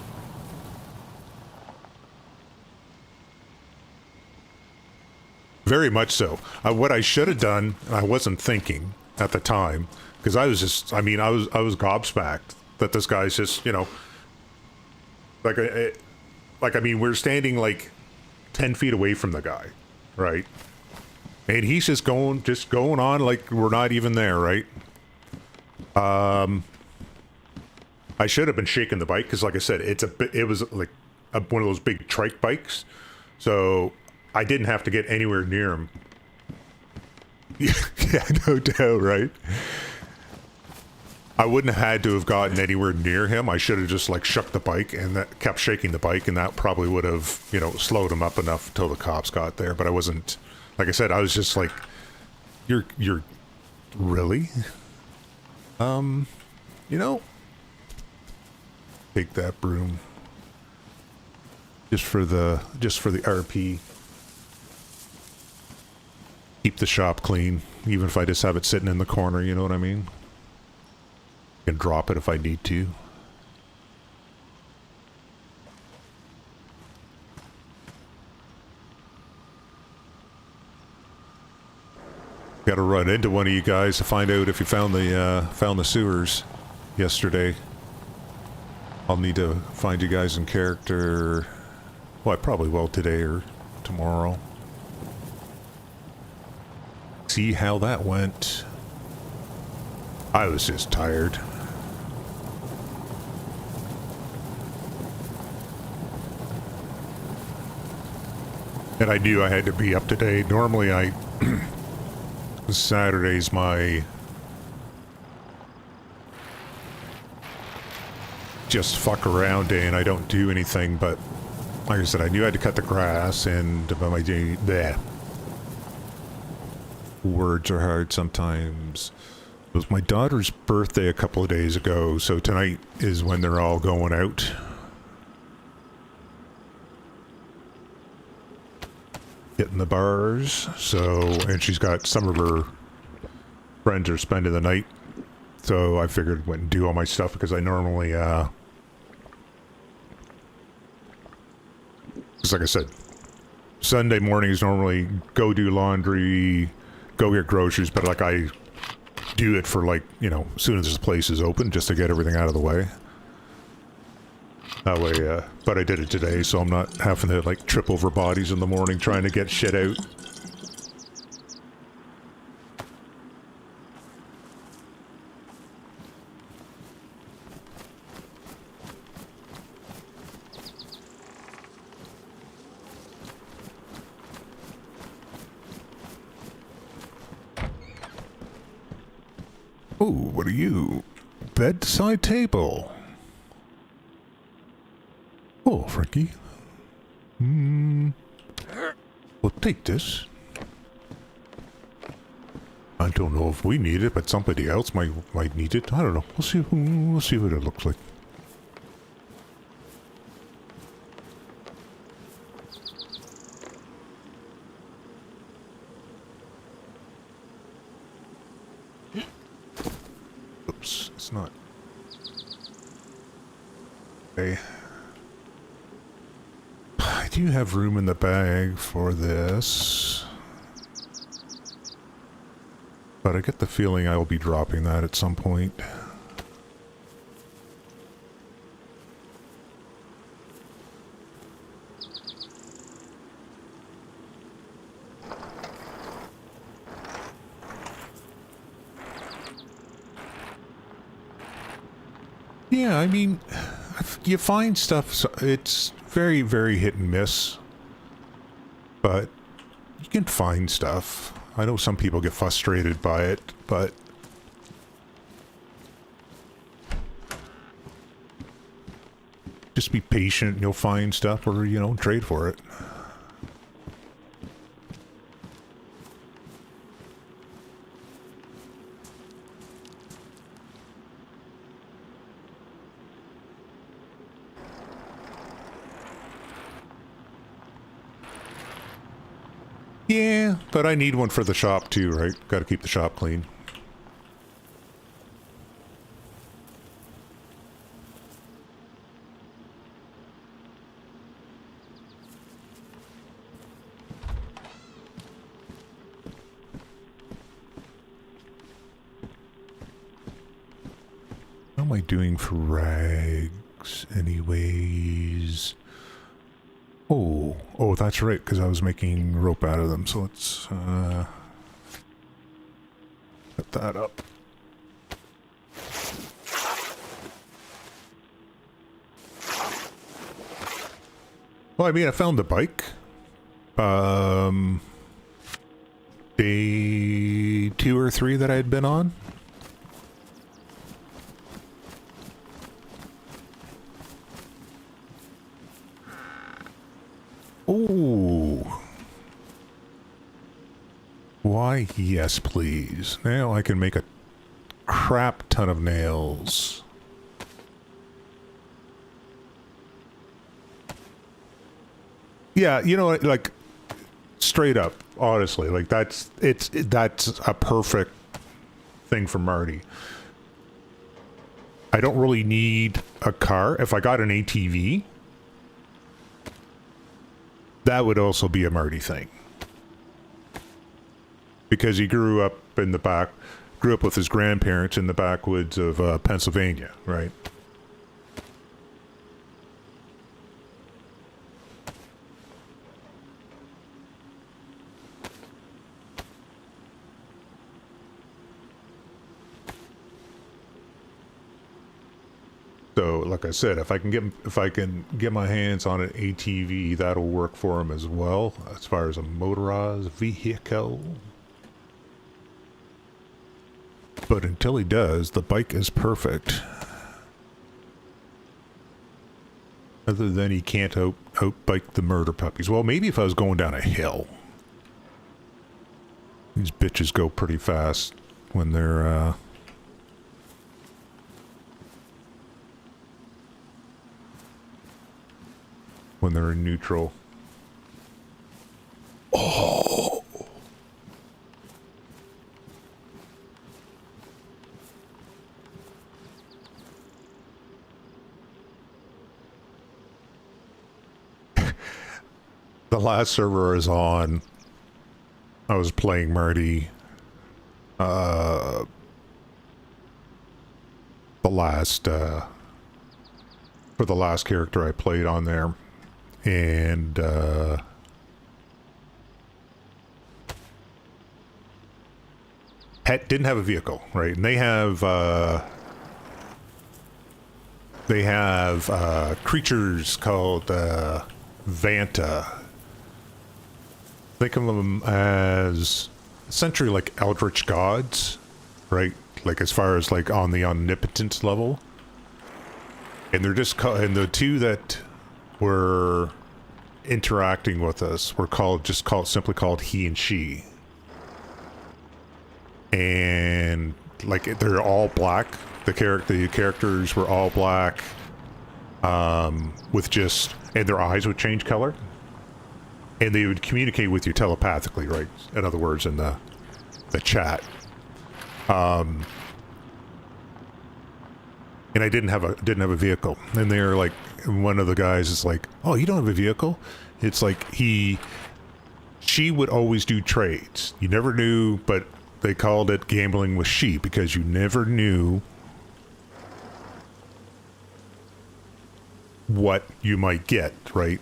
Very much so. What I should have done, I wasn't thinking at the time, because I was just, I mean, I was gobsmacked that this guy's just, you know, like, I mean, we're standing like 10 feet away from the guy, right? And he's just going on like we're not even there, right? I should have been shaking the bike, because like I said, it was like one of those big trike bikes, so I didn't have to get anywhere near him. Yeah, no doubt, right? I wouldn't have had to have gotten anywhere near him. I should have just, like, shook the bike and kept shaking the bike, and that probably would have, you know, slowed him up enough until the cops got there. But I wasn't, like I said, I was just like, you're really? You know, take that broom. Just for the RP. Keep the shop clean, even if I just have it sitting in the corner, you know what I mean? Can drop it if I need to. Got to run into one of you guys to find out if you found the sewers yesterday. I'll need to find you guys in character. Well, I probably will today or tomorrow. See how that went. I was just tired. And I knew I had to be up today. Normally Saturday's my just fuck around day and I don't do anything, but like I said, I knew I had to cut the grass, and but my day, bleh. Words are hard sometimes. It was my daughter's birthday a couple of days ago, so tonight is when they're all going out. Hitting the bars, so, and she's got some of her friends are spending the night, so I figured went and do all my stuff because I normally, just like I said, Sunday mornings normally go do laundry, go get groceries, but like I do it for like, you know, as soon as this place is open, just to get everything out of the way. That way, but I did it today, so I'm not having to like trip over bodies in the morning trying to get shit out. Oh, what are you? Bedside table. Oh, Frankie. Well, take this. I don't know if we need it, but somebody else might need it. I don't know. We'll see what it looks like. Oops, it's not. Okay. I do have room in the bag for this. But I get the feeling I will be dropping that at some point. Yeah, I mean, you find stuff, so it's very, very hit and miss. But you can find stuff. I know some people get frustrated by it, but just be patient and you'll find stuff, or, you know, trade for it. Yeah, but I need one for the shop too, right? Gotta keep the shop clean. How am I doing for rags anyways? Oh, that's right, because I was making rope out of them, so let's, put that up. Well, I mean, I found the bike. Day 2 or 3 that I had been on. Oh. Why, yes, please. Now I can make a crap ton of nails. Yeah, you know what, like, straight up, honestly, like, that's a perfect thing for Marty. I don't really need a car. If I got an ATV, that would also be a Marty thing. Because he grew up with his grandparents in the backwoods of Pennsylvania, right? So, like I said, if I can get my hands on an ATV, that'll work for him as well, as far as a motorized vehicle. But until he does, the bike is perfect. Other than he can't outbike the murder puppies. Well, maybe if I was going down a hill. These bitches go pretty fast when they're, when they're in neutral. Oh! The last server I was on, I was playing Marty. For the last character I played on there. And, didn't have a vehicle, right? And they have creatures called, Vanta. Think of them as essentially like eldritch gods, right? Like as far as like on the omnipotence level. And they're just and the two that were interacting with us were simply called he and she. And like they're all black. The characters were all black, with just, and their eyes would change color. And they would communicate with you telepathically, right? In other words, in the chat. And I didn't have a vehicle. And they're like, one of the guys is like, "Oh, you don't have a vehicle?" It's like she would always do trades. You never knew, but they called it gambling with she because you never knew what you might get, right?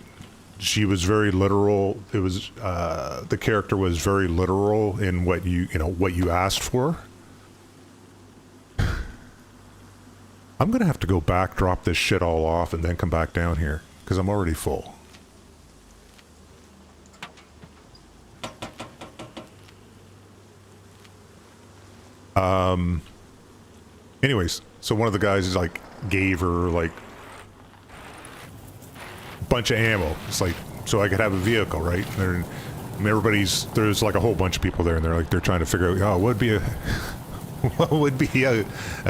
She was very literal. It was, the character was very literal in what what you asked for. I'm gonna have to go back, drop this shit all off, and then come back down here, because I'm already full. Anyways, so one of the guys is like, gave her like bunch of ammo. It's like, so I could have a vehicle, right? And there's like a whole bunch of people there, and they're trying to figure out, what would be a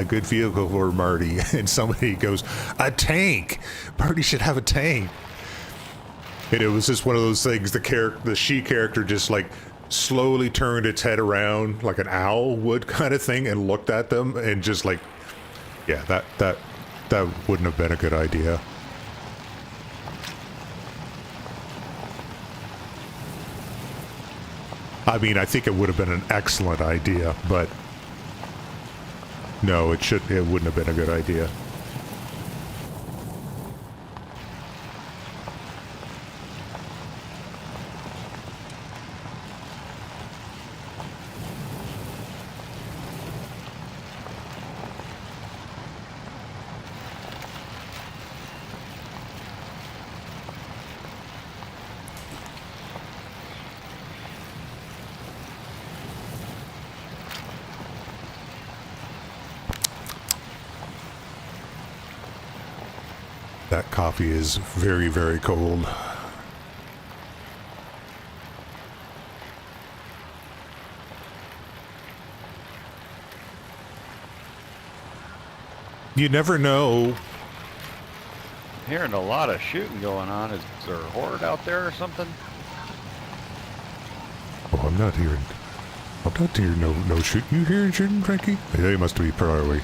good vehicle for Marty. And somebody goes, a tank. Marty should have a tank. And it was just one of those things. The she character just like slowly turned its head around like an owl would, kind of thing, and looked at them and just like, yeah, that wouldn't have been a good idea. I mean, I think it would have been an excellent idea, but no, it wouldn't have been a good idea. That coffee is very, very cold. You never know. I'm hearing a lot of shooting going on. Is there a horde out there or something? Oh, I'm not hearing no shooting. You hearing shooting, Frankie? Yeah, you must be probably.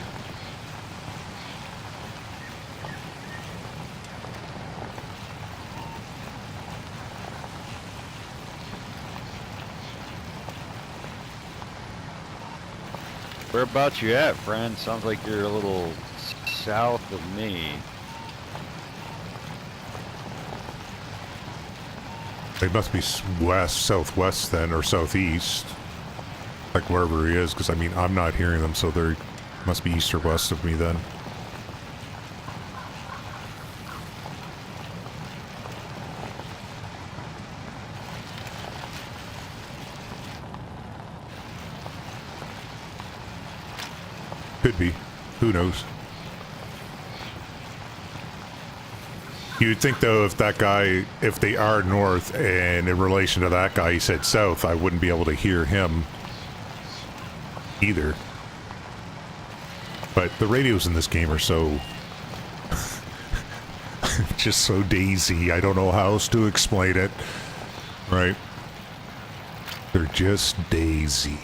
Whereabouts you at, friend? Sounds like you're a little south of me. They must be west, southwest then, or southeast. Like wherever he is, because I mean, I'm not hearing them, so they must be east or west of me then. Could be. Who knows? You'd think though, if that guy, if they are north, and in relation to that guy, he said south, I wouldn't be able to hear him either. But the radios in this game are so, just so DayZ. I don't know how else to explain it, right? They're just DayZ.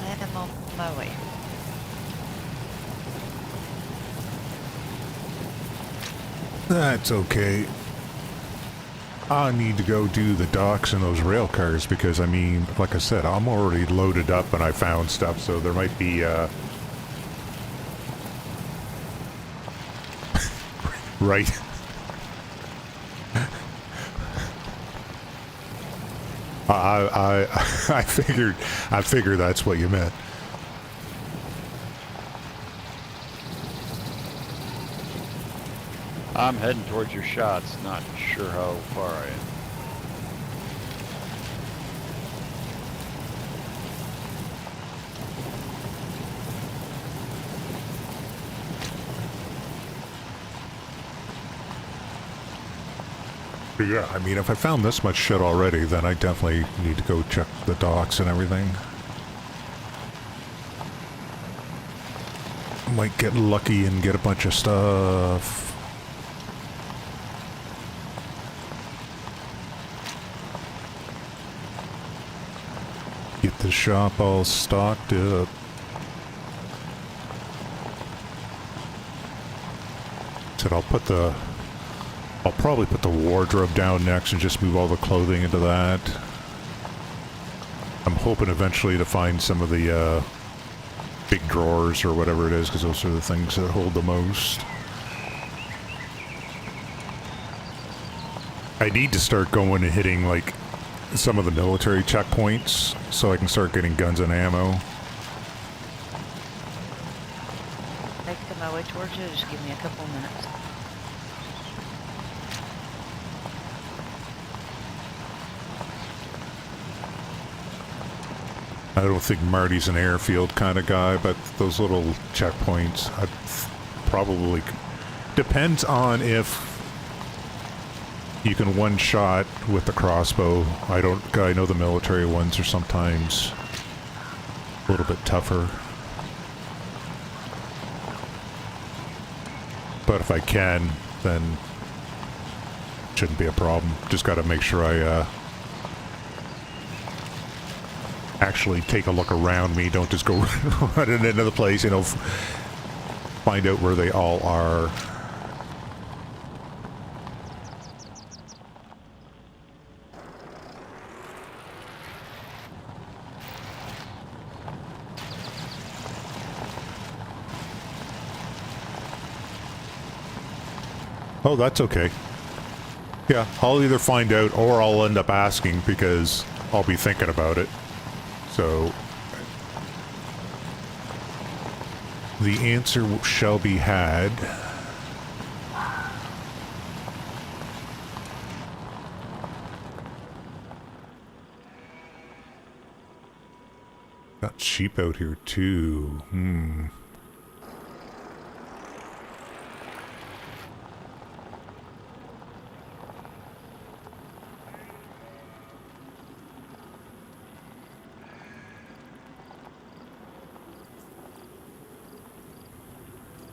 I am on my way. That's okay. I need to go do the docks and those rail cars because, I mean, like I said, I'm already loaded up and I found stuff, so there might be, right. I figured that's what you meant. I'm heading towards your shots, not sure how far I am. But yeah, I mean, if I found this much shit already, then I definitely need to go check the docks and everything. Might get lucky and get a bunch of stuff. Get the shop all stocked up. Said I'll probably put the wardrobe down next and just move all the clothing into that. I'm hoping eventually to find some of the big drawers or whatever it is, because those are the things that hold the most. I need to start going and hitting like some of the military checkpoints so I can start getting guns and ammo. Making my way towards you. Just give me a couple minutes. I don't think Marty's an airfield kind of guy, but those little checkpoints, probably depends on if you can one shot with the crossbow. I know the military ones are sometimes a little bit tougher. But if I can, then it shouldn't be a problem. Just got to make sure I actually take a look around me. Don't just go running into the place, you know, find out where they all are. Oh, that's okay. Yeah, I'll either find out or I'll end up asking because I'll be thinking about it. So, the answer shall be had. Got sheep out here too.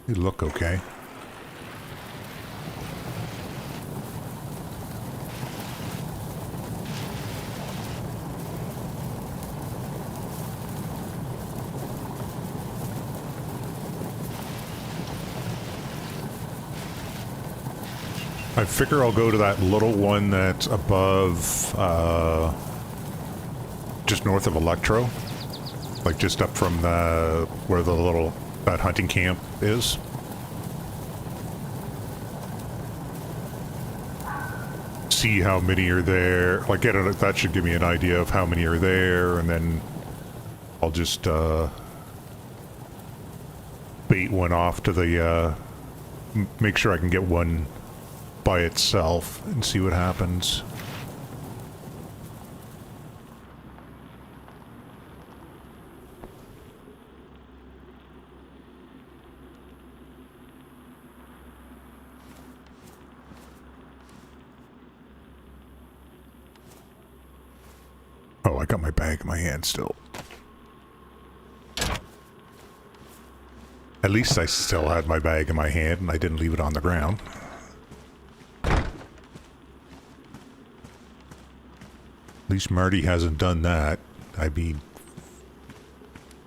They look okay. I figure I'll go to that little one that's above, just north of Electro. like just up from the where the little that hunting camp is. See how many are there. Like, that should give me an idea of how many are there, and then I'll just bait one off to the make sure I can get one by itself and see what happens. Oh, I got my bag in my hand still. At least I still had my bag in my hand and I didn't leave it on the ground. At least Marty hasn't done that. I mean,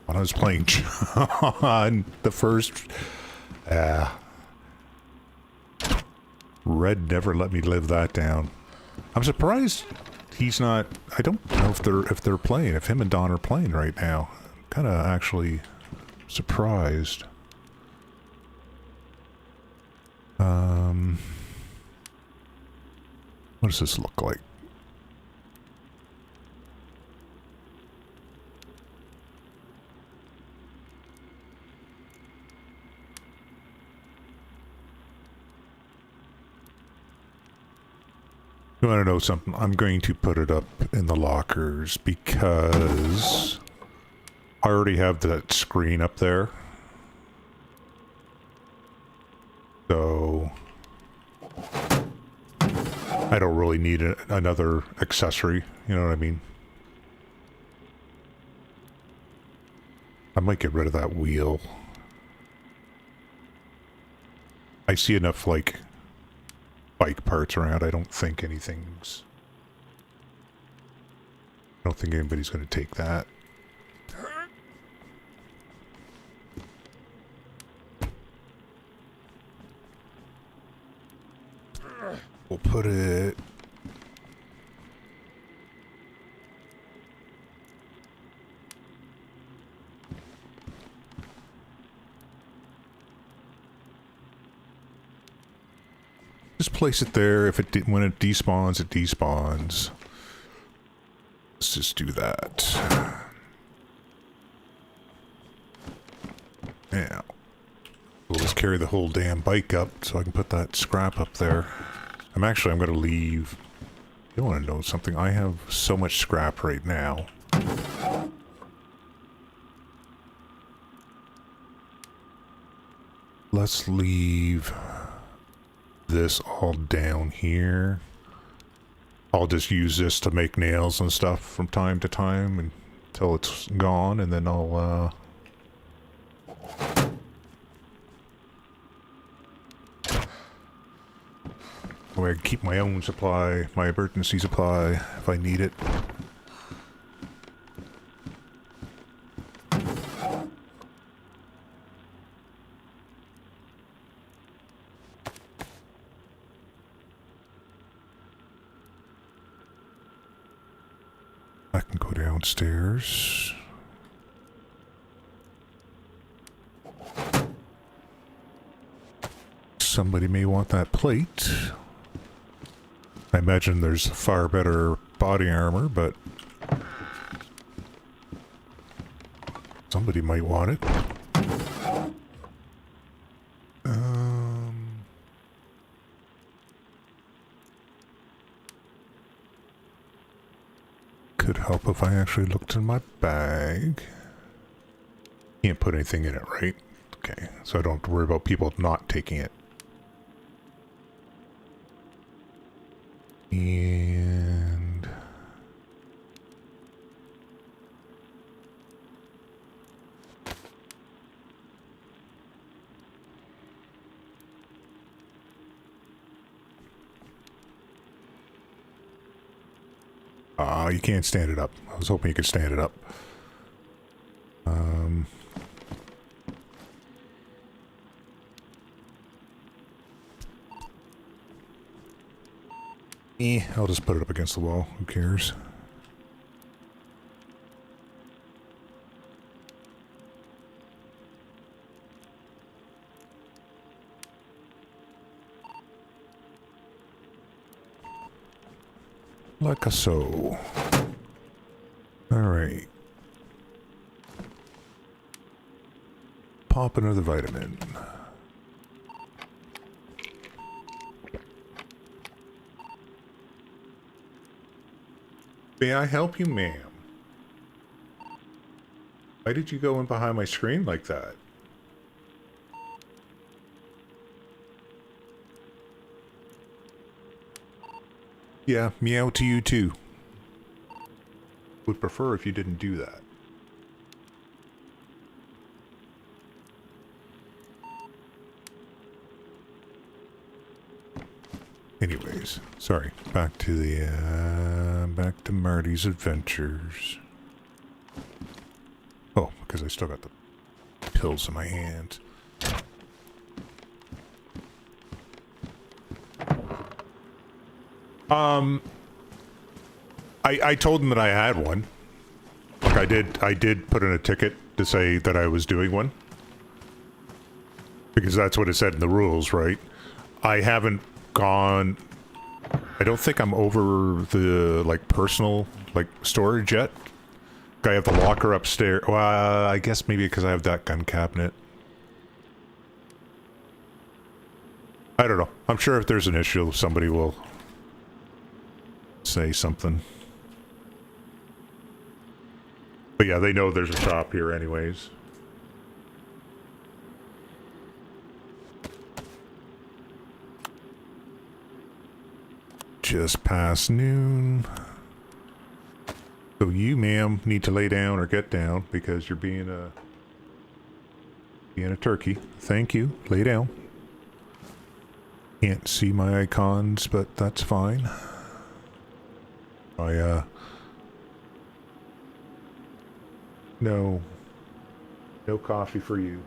when I was playing John, the first... Red never let me live that down. I'm surprised he's not... I don't know if they're playing, if him and Don are playing right now. I'm kind of actually surprised. What does this look like? You want to know something? I'm going to put it up in the lockers because I already have that screen up there. So I don't really need another accessory, you know what I mean? I might get rid of that wheel. I see enough, like, bike parts around. I don't think anything's... I don't think anybody's going to take that. We'll put it... Just place it there. If it when it despawns, it despawns. Let's just do that. Yeah. We'll just carry the whole damn bike up so I can put that scrap up there. I'm going to leave... You want to know something? I have so much scrap right now. Let's leave this all down here. I'll just use this to make nails and stuff from time to time until it's gone, and then I'll, or I can keep my own supply, my emergency supply, if I need it. I can go downstairs. Somebody may want that plate. I imagine there's far better body armor, but somebody might want it. Could help if I actually looked in my bag. Can't put anything in it, right? Okay, so I don't have to worry about people not taking it. And you can't stand it up. I was hoping you could stand it up. I'll just put it up against the wall. Who cares? Like a so. Alright. Pop another vitamin. May I help you, ma'am? Why did you go in behind my screen like that? Yeah, meow to you too. Would prefer if you didn't do that. Anyways, sorry. Back to the, back to Marty's adventures. Oh, because I still got the pills in my hand. I told him that I had one. Like I did put in a ticket to say that I was doing one. Because that's what it said in the rules, right? I haven't gone... I don't think I'm over the, like, personal, like, storage yet. I have the locker upstairs. Well, I guess maybe because I have that gun cabinet. I don't know. I'm sure if there's an issue, somebody will say something. But yeah, they know there's a shop here anyways. Just past noon. So you, ma'am, need to lay down or get down because you're being a turkey. Thank you. Lay down. Can't see my icons, but that's fine. No coffee for you.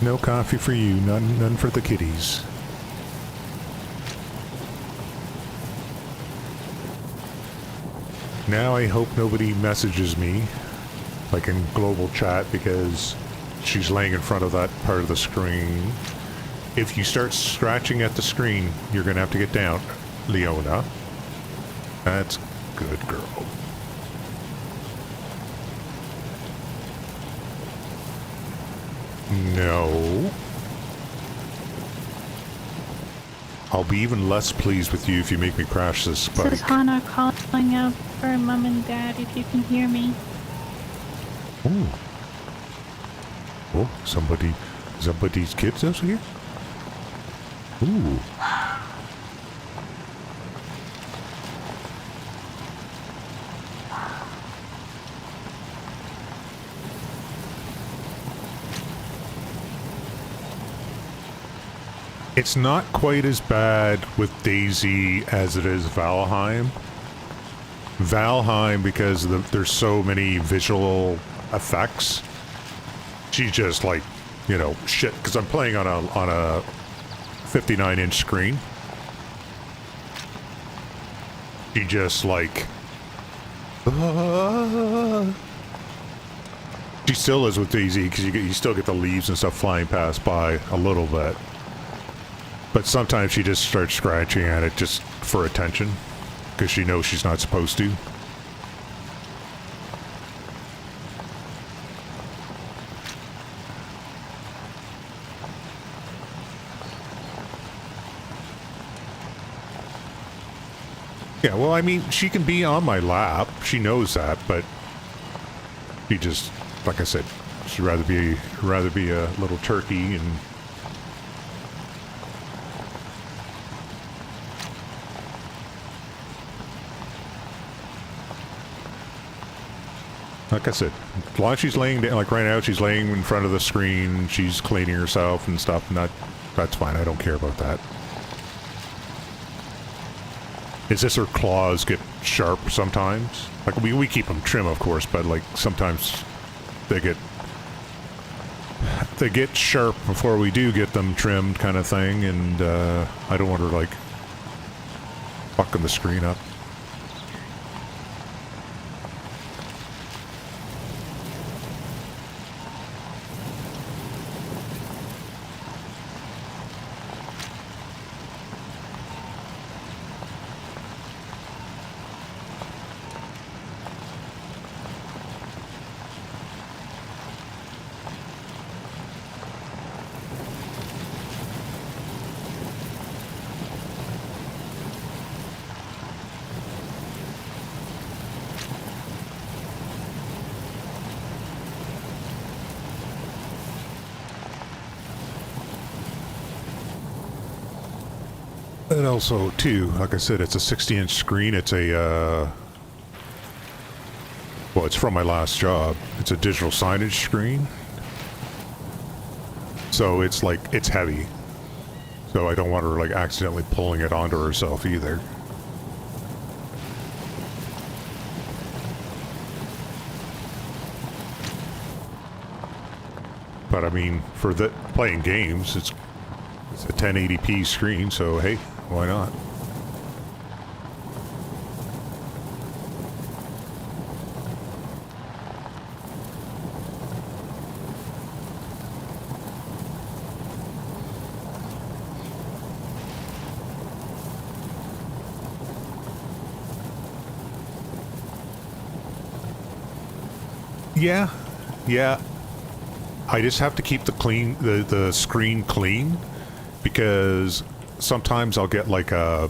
No coffee for you, none for the kitties. Now I hope nobody messages me, like in global chat, because she's laying in front of that part of the screen. If you start scratching at the screen, you're gonna have to get down, Leona. That's good, girl. No. I'll be even less pleased with you if you make me crash this bike. This is Hannah calling out for Mom and Dad if you can hear me. Ooh. Oh, somebody's kids out here? Ooh. It's not quite as bad with DayZ as it is Valheim. Valheim, because there's so many visual effects, she's just like, you know, shit, because I'm playing on a 59-inch screen. She just like... She still is with DayZ, because you still get the leaves and stuff flying past by a little bit. But sometimes she just starts scratching at it just for attention, because she knows she's not supposed to. Yeah, well, I mean, she can be on my lap. She knows that, but she just, like I said, she'd rather be a little turkey and... Like I said, as long as she's laying down, like right now, she's laying in front of the screen, she's cleaning herself and stuff, and that's fine, I don't care about that. It's just her claws get sharp sometimes. Like, we keep them trim, of course, but, like, sometimes they get sharp before we do get them trimmed kind of thing, and, I don't want her, like, fucking the screen up. And also, too, like I said, it's a 60-inch screen. It's a, well, it's from my last job. It's a digital signage screen. So it's like, it's heavy. So I don't want her, like, accidentally pulling it onto herself either. But I mean, for the playing games, it's a 1080p screen, so hey, why not? Yeah. I just have to keep the screen clean, because sometimes I'll get like a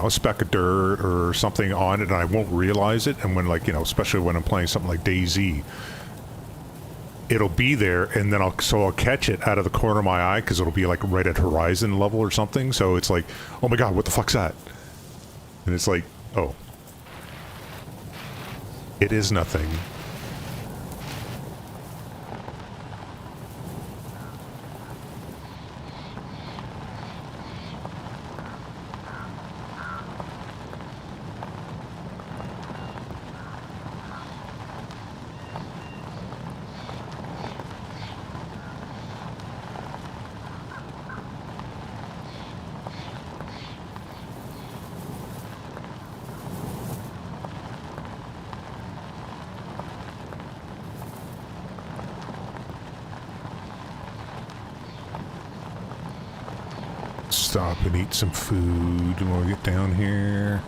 speck of dirt or something on it and I won't realize it. And when, like, especially when I'm playing something like DayZ, it'll be there, and then I'll catch it out of the corner of my eye because it'll be like right at horizon level or something. So it's like, oh my god, what the fuck's that? And it's like, oh, it is nothing. Stop and eat some food when we get down here.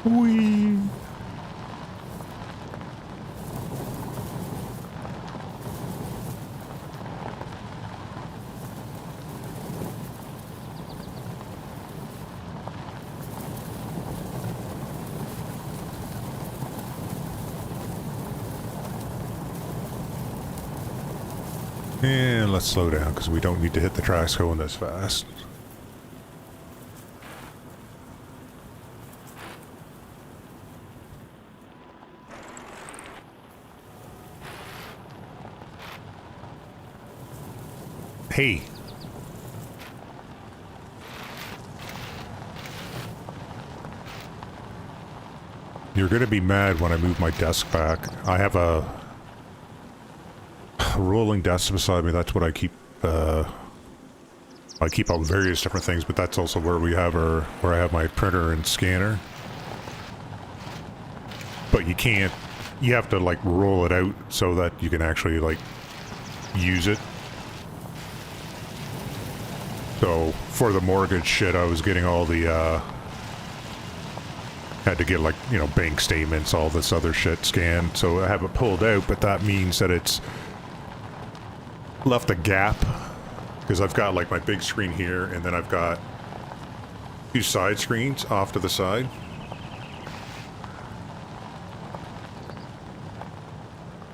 Whee! And let's slow down because we don't need to hit the tracks going this fast. Hey. You're going to be mad when I move my desk back. I have a rolling desk beside me. That's what I keep out various different things, but that's also where where I have my printer and scanner. But you have to like roll it out so that you can actually like use it. So for the mortgage shit, I was getting all the had to get like, bank statements, all this other shit scanned. So I have it pulled out, but that means that it's left a gap, because I've got like my big screen here, and then I've got two side screens off to the side.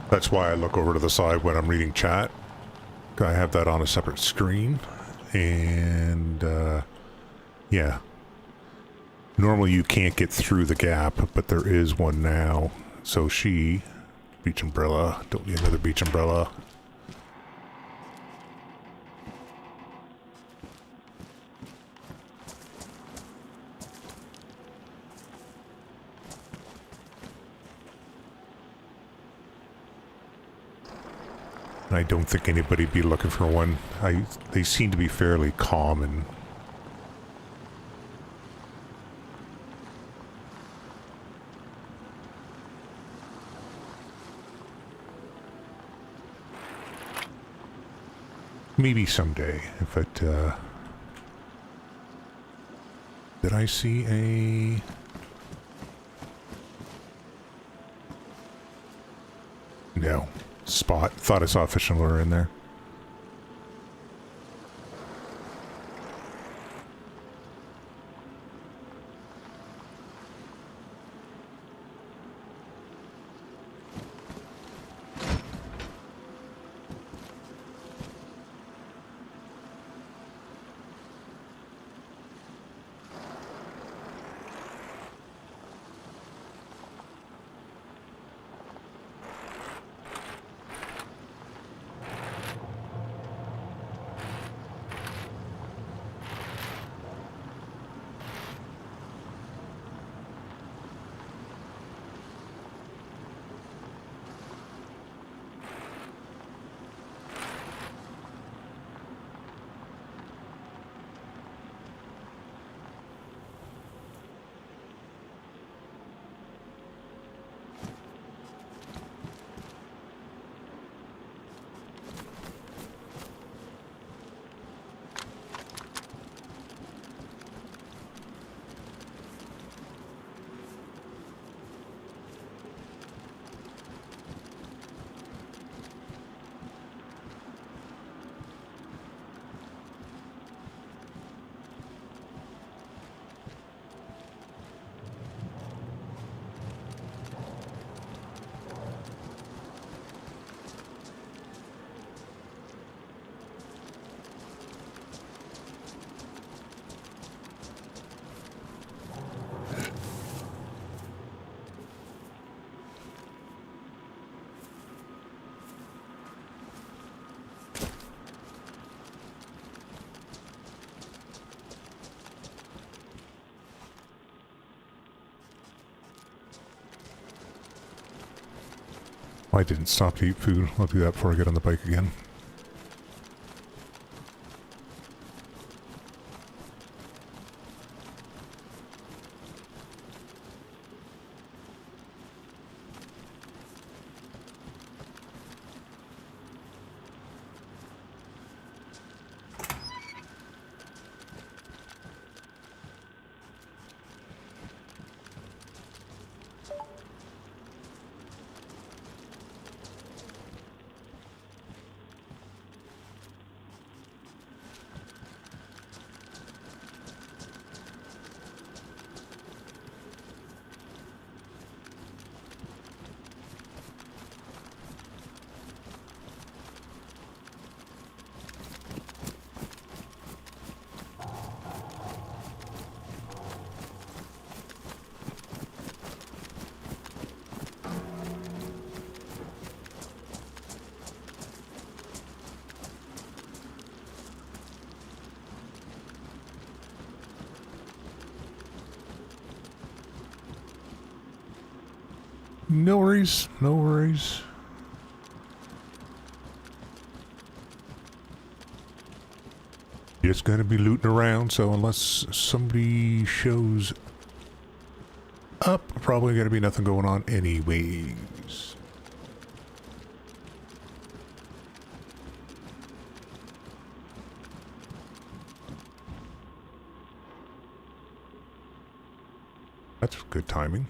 That's why I look over to the side when I'm reading chat. I have that on a separate screen, and yeah. Normally you can't get through the gap, but there is one now. So beach umbrella, don't need another beach umbrella. And I don't think anybody'd be looking for one. They seem to be fairly common. Maybe someday, if it, Did I see a... No. Spot. Thought I saw a fishing lure in there. I didn't stop to eat food. I'll do that before I get on the bike again. No worries, no worries. Just gonna be looting around, so unless somebody shows up, probably gonna be nothing going on anyways. That's good timing.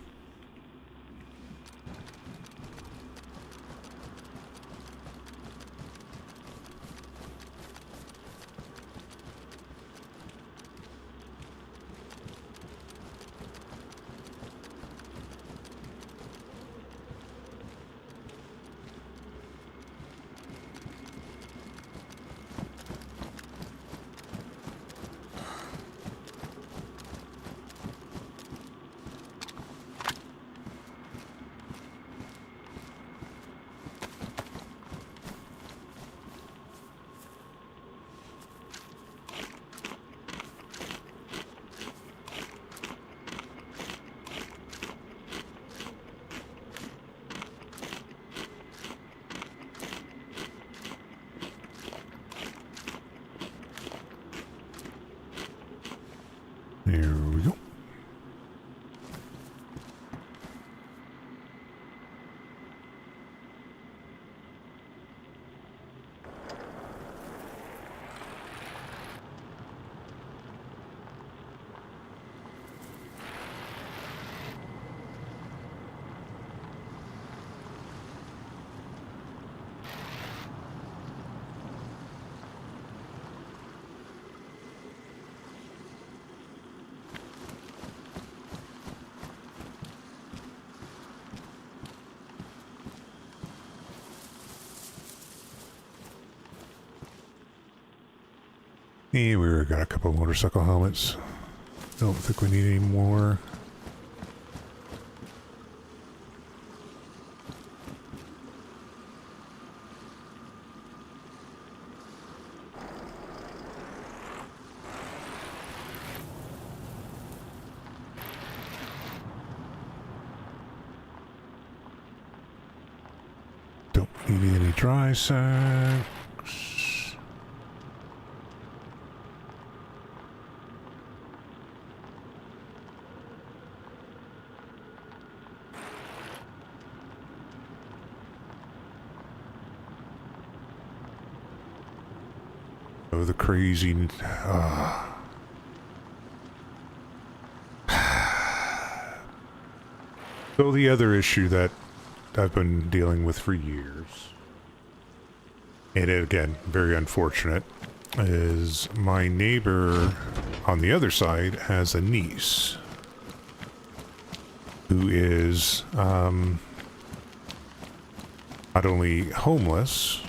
Here we go. Yeah, we got a couple of motorcycle helmets. Don't think we need any more. Don't need any dry sacks. Oh, the crazy... So the other issue that I've been dealing with for years, and it, again, very unfortunate, is my neighbor on the other side has a niece who is not only homeless,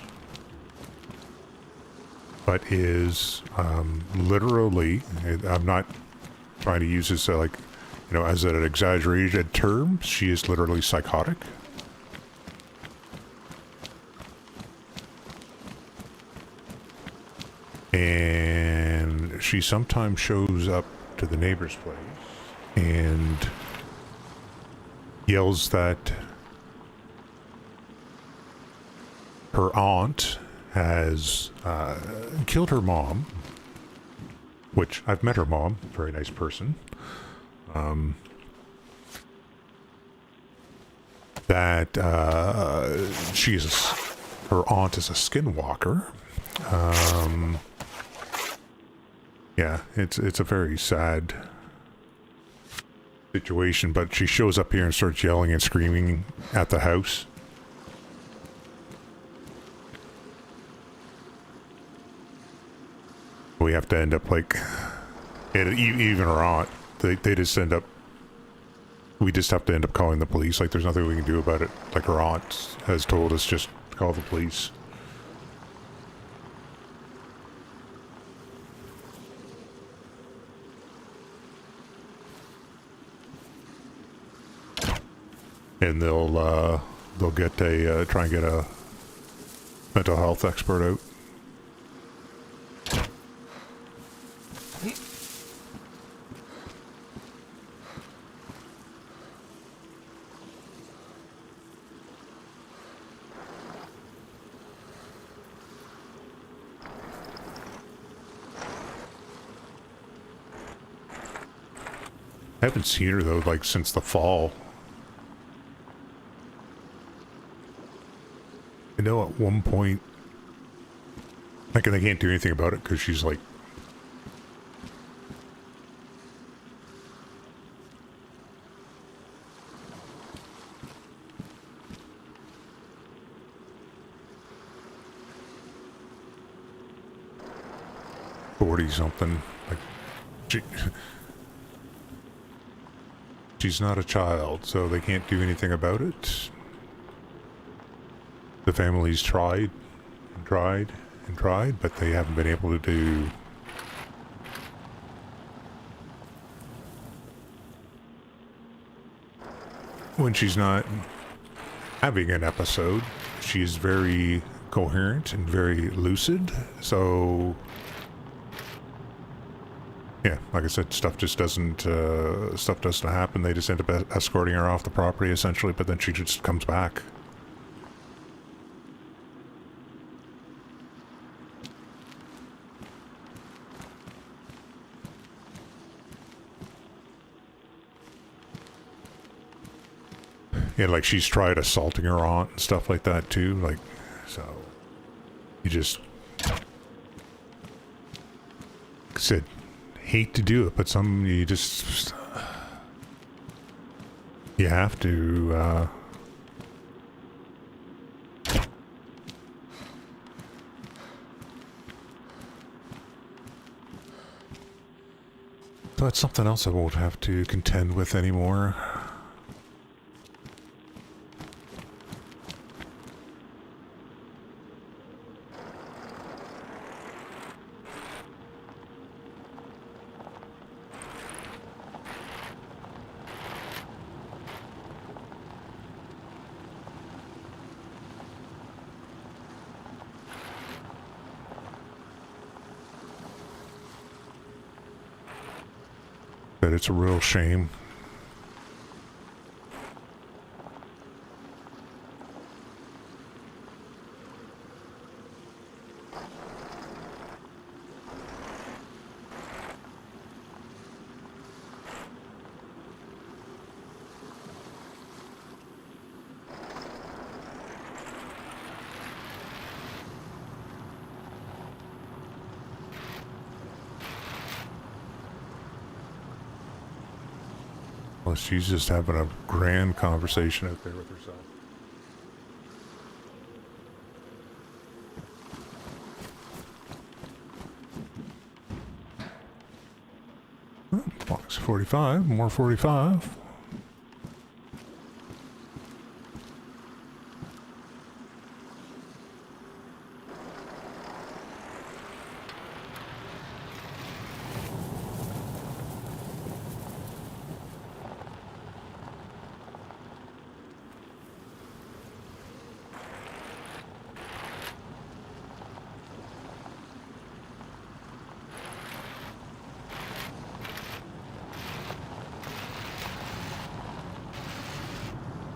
but is literally, I'm not trying to use this like, you know, as an exaggerated term, she is literally psychotic. And she sometimes shows up to the neighbor's place and yells that her aunt has killed her mom, which I've met her mom, very nice person. That her aunt is a skinwalker. Yeah, it's a very sad situation, but she shows up here and starts yelling and screaming at the house. We have to end up like, and even her aunt, they just end up, we just have to end up calling the police. Like, there's nothing we can do about it. Like, her aunt has told us just call the police. And they'll get try and get a mental health expert out. I haven't seen her though, like since the fall. I know at one point, like, and they can't do anything about it because she's like, something. Like, she's not a child, so they can't do anything about it. The family's tried and tried and tried, but they haven't been able to do... When she's not having an episode, she's very coherent and very lucid, so... Yeah, like I said, stuff doesn't happen. They just end up escorting her off the property, essentially, but then she just comes back. And like she's tried assaulting her aunt and stuff like that too. Like, so you just said hate to do it, but some you just you have to. So that's something else I won't have to contend with anymore. But it's a real shame. Well, she's just having a grand conversation out there with herself. Oh, box 45, more 45.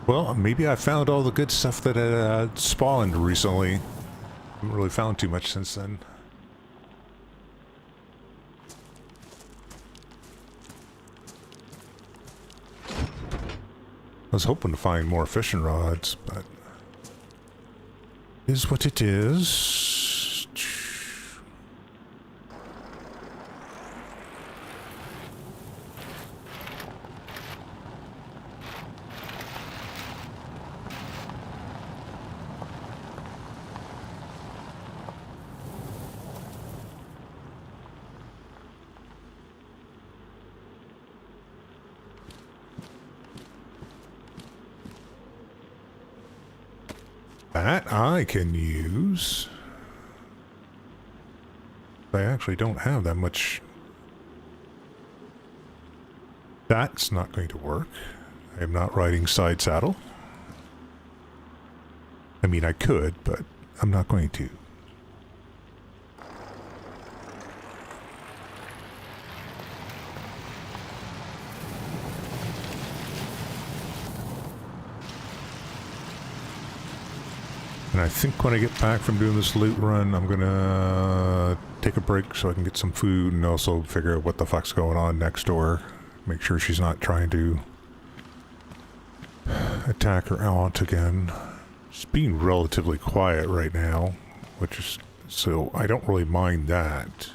Well, maybe I found all the good stuff that had spawned recently. Haven't really found too much since then. I was hoping to find more fishing rods, but is what it is. That I can use. I actually don't have that much. That's not going to work. I am not riding side saddle. I mean, I could, but I'm not going to. And I think when I get back from doing this loot run, I'm gonna take a break so I can get some food and also figure out what the fuck's going on next door. Make sure she's not trying to attack her aunt again. She's being relatively quiet right now, which is, so I don't really mind that.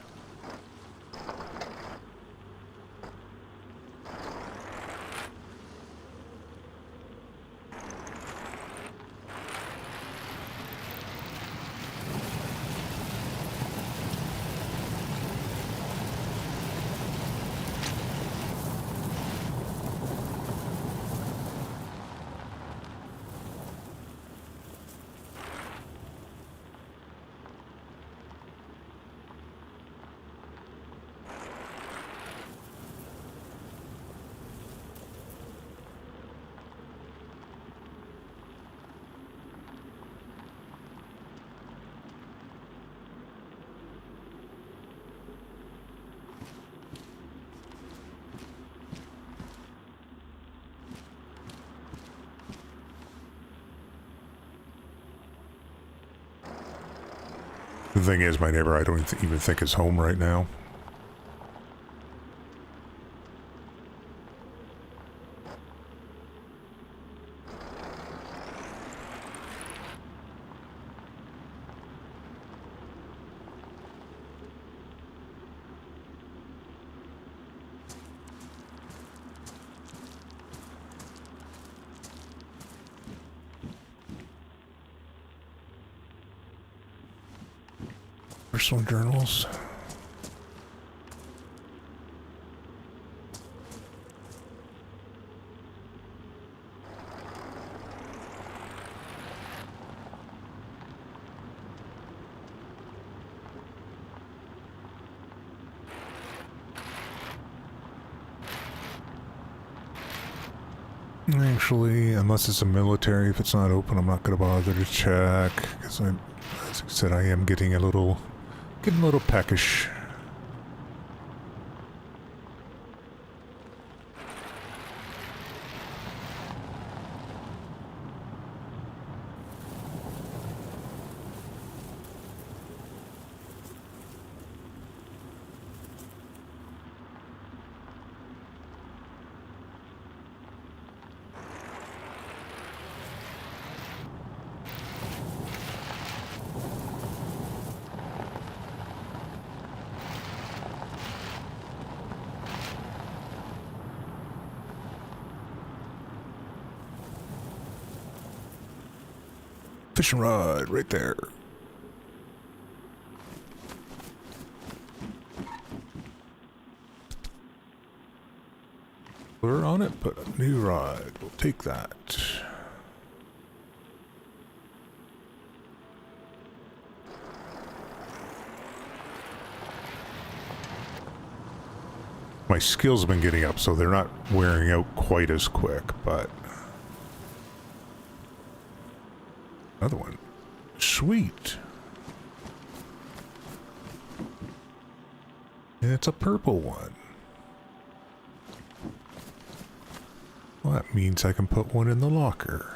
The thing is, my neighbor I don't even think is home right now. Personal journals. Actually, unless it's a military, if it's not open, I'm not going to bother to check. Because as I said, I am getting a little peckish. Fishing rod right there. Lure on it, but a new rod. We'll take that. My skills have been getting up, so they're not wearing out quite as quick, but... Another one. Sweet. And it's a purple one. Well, that means I can put one in the locker.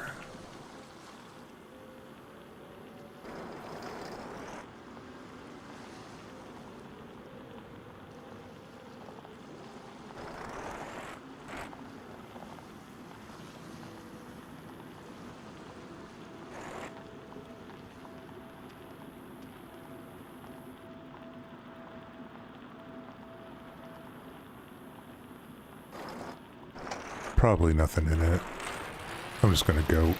Probably nothing in it. I'm just gonna go.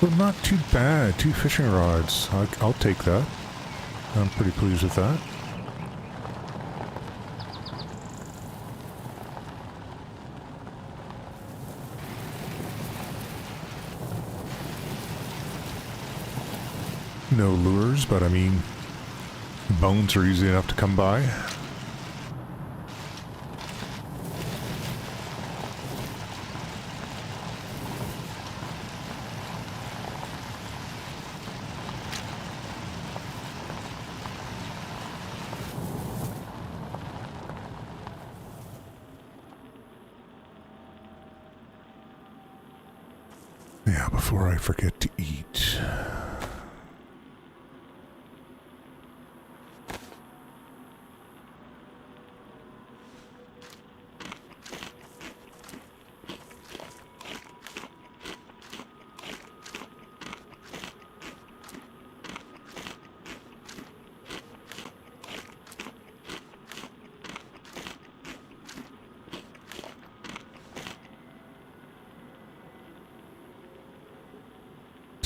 Well, not too bad. 2 fishing rods. I'll take that. I'm pretty pleased with that. No lures, but I mean, bones are easy enough to come by. now before I forget to eat.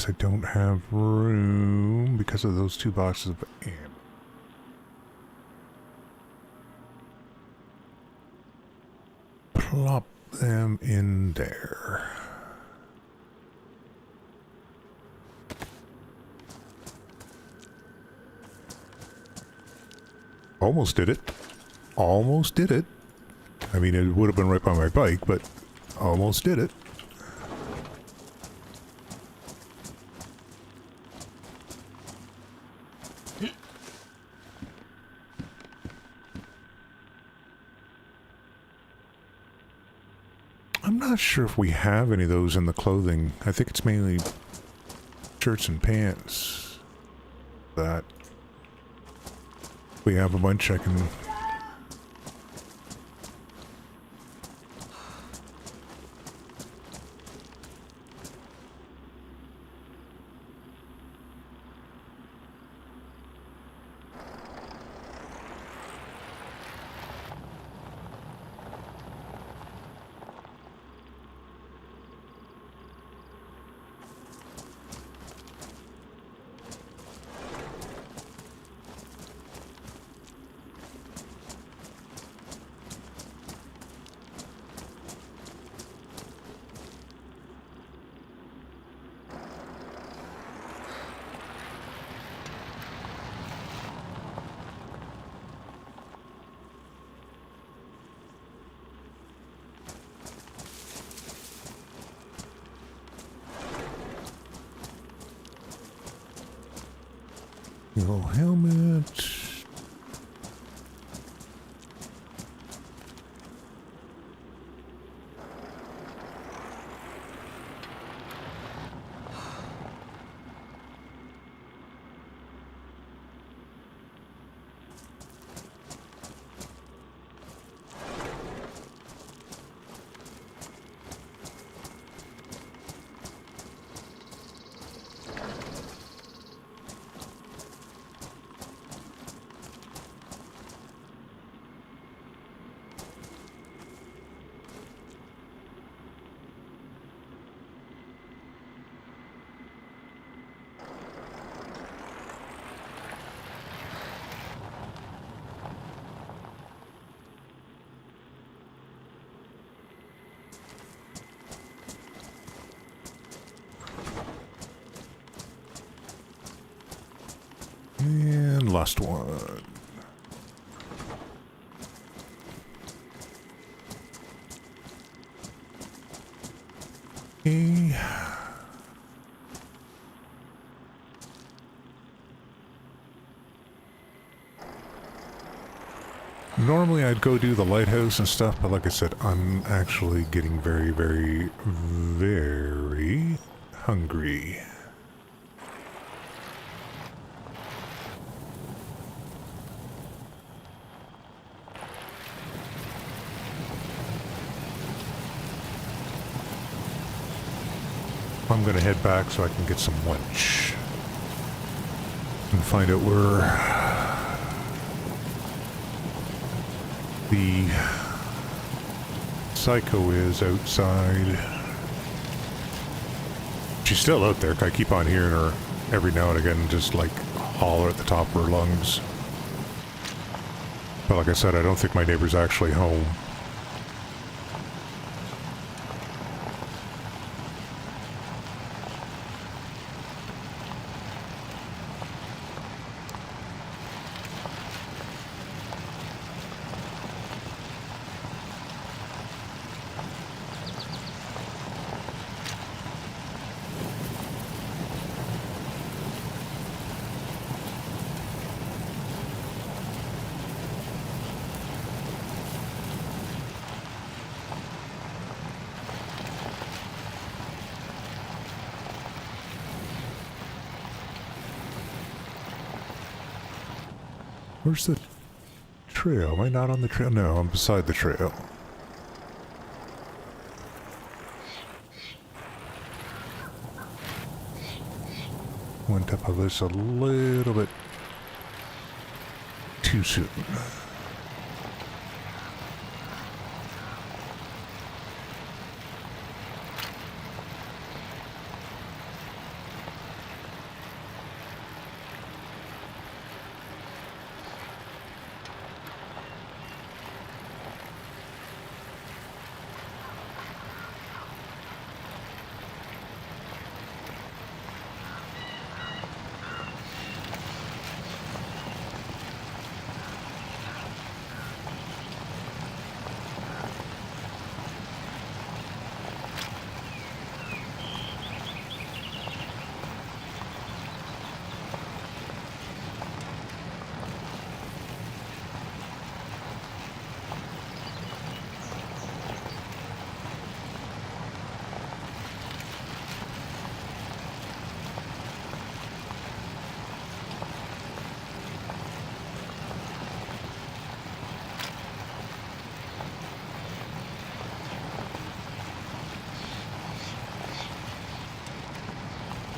I don't have room because of those 2 boxes of ammo. Plop them in there. Almost did it. Almost did it. I mean, it would have been right by my bike, but almost did it. I'm not sure if we have any of those in the clothing. I think it's mainly shirts and pants. That we have a bunch I can... Little helmet. And last one. Okay. Normally I'd go do the lighthouse and stuff, but like I said, I'm actually getting very, very, very hungry. I'm gonna head back so I can get some lunch and find out where the psycho is outside. She's still out there. I keep on hearing her every now and again just like holler at the top of her lungs. But like I said, I don't think my neighbor's actually home. Where's the trail? Am I not on the trail? No, I'm beside the trail. Went up this a little bit too soon.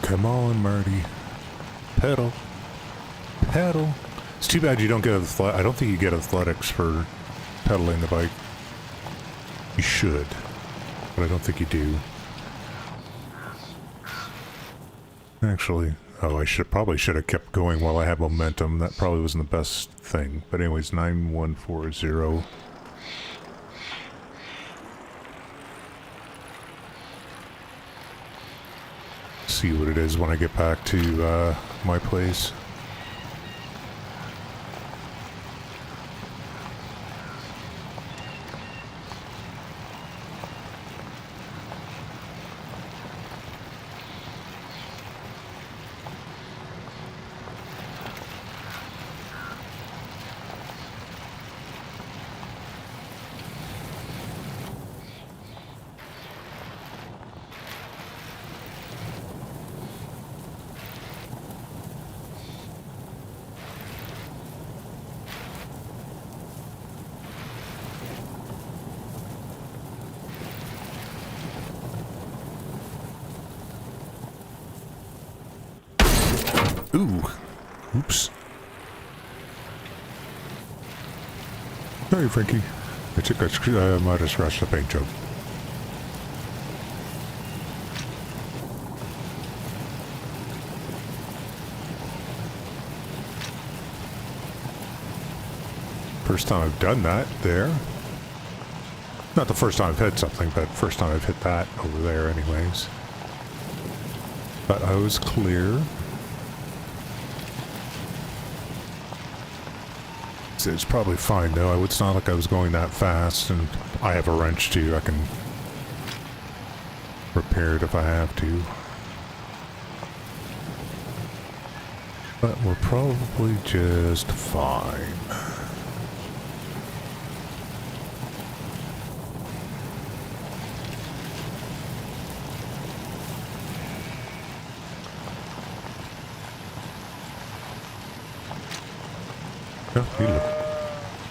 Come on, Marty. Pedal. Pedal. It's too bad you don't get I don't think you get athletics for pedaling the bike. You should, but I don't think you do. Actually, oh, I probably should have kept going while I had momentum. That probably wasn't the best thing. But anyways, 9140. See what it is when I get back to my place. Ooh. Oops. Sorry, Frankie. I might have scratched the paint job. First time I've done that there. Not the first time I've hit something, but first time I've hit that over there anyways. But I was clear. It's probably fine though. It's not like I was going that fast, and I have a wrench too. I can repair it if I have to. But we're probably just fine.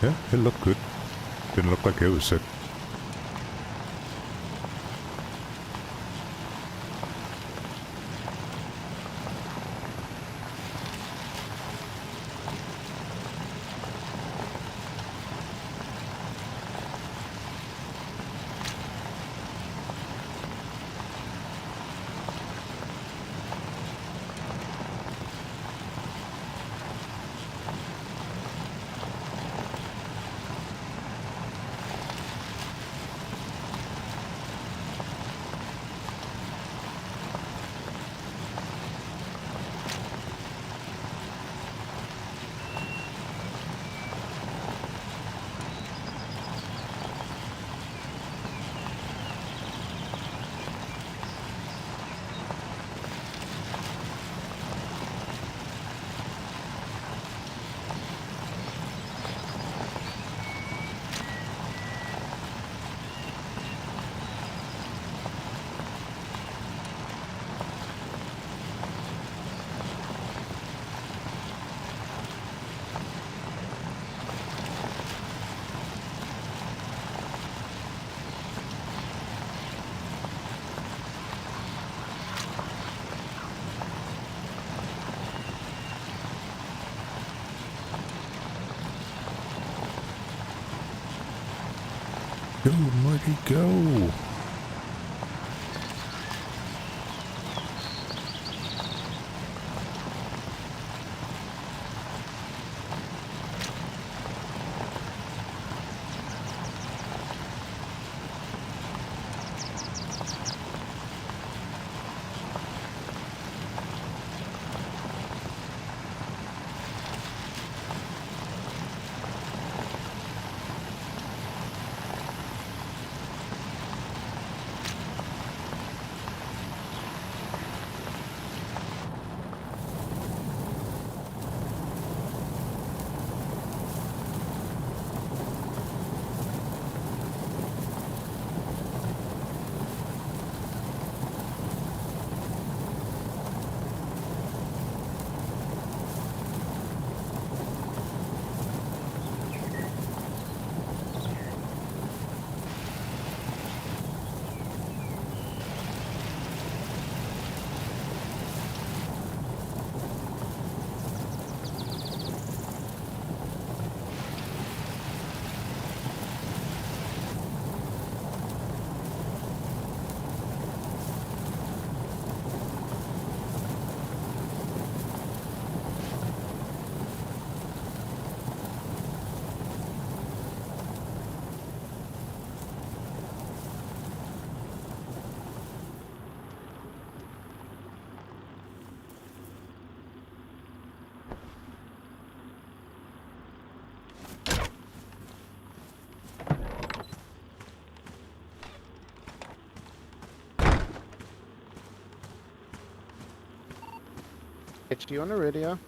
Yeah, it looked good. Didn't look like it was sick. Go, Marty, go! It's you on the radio.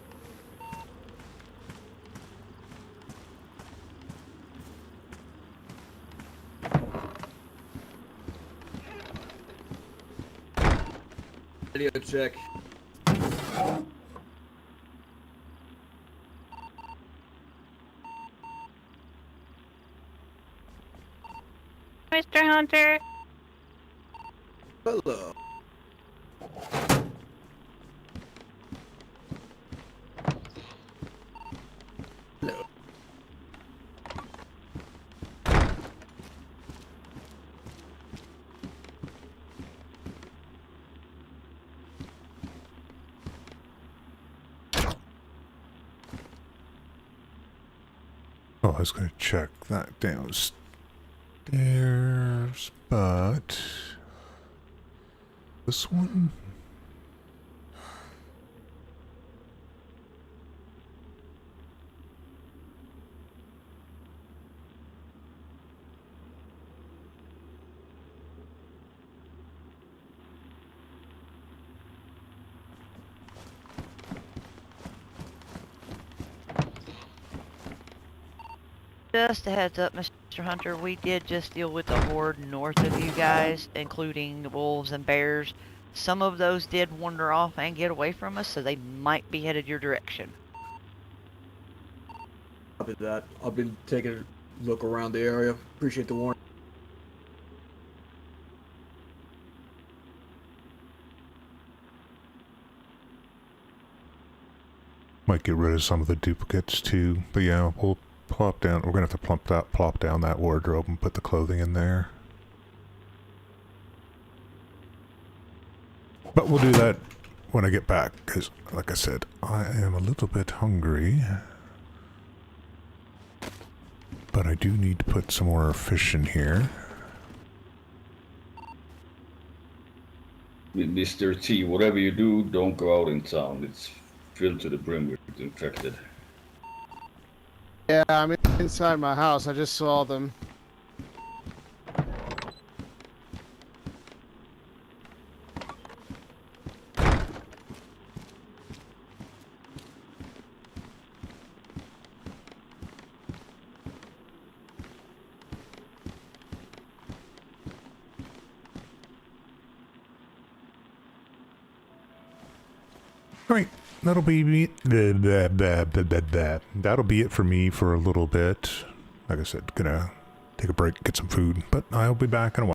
Radio check. Mr. Hunter. Hello. Hello. Oh, I was going to check that downstairs, but this one? Just a heads up, Mr. Hunter, we did just deal with the horde north of you guys, including wolves and bears. Some of those did wander off and get away from us, so they might be headed your direction. Copy that. I've been taking a look around the area. Appreciate the warning. Might get rid of some of the duplicates too, but yeah, we'll plop down. We're gonna have to plop down that wardrobe and put the clothing in there. But we'll do that when I get back, because, like I said, I am a little bit hungry. But I do need to put some more fish in here. Mr. T, whatever you do, don't go out in town. It's filled to the brim with infected. Yeah, I'm inside my house. I just saw them. Alright, that'll be it. That'll be it for me for a little bit. Like I said, gonna take a break, get some food, but I'll be back in a while.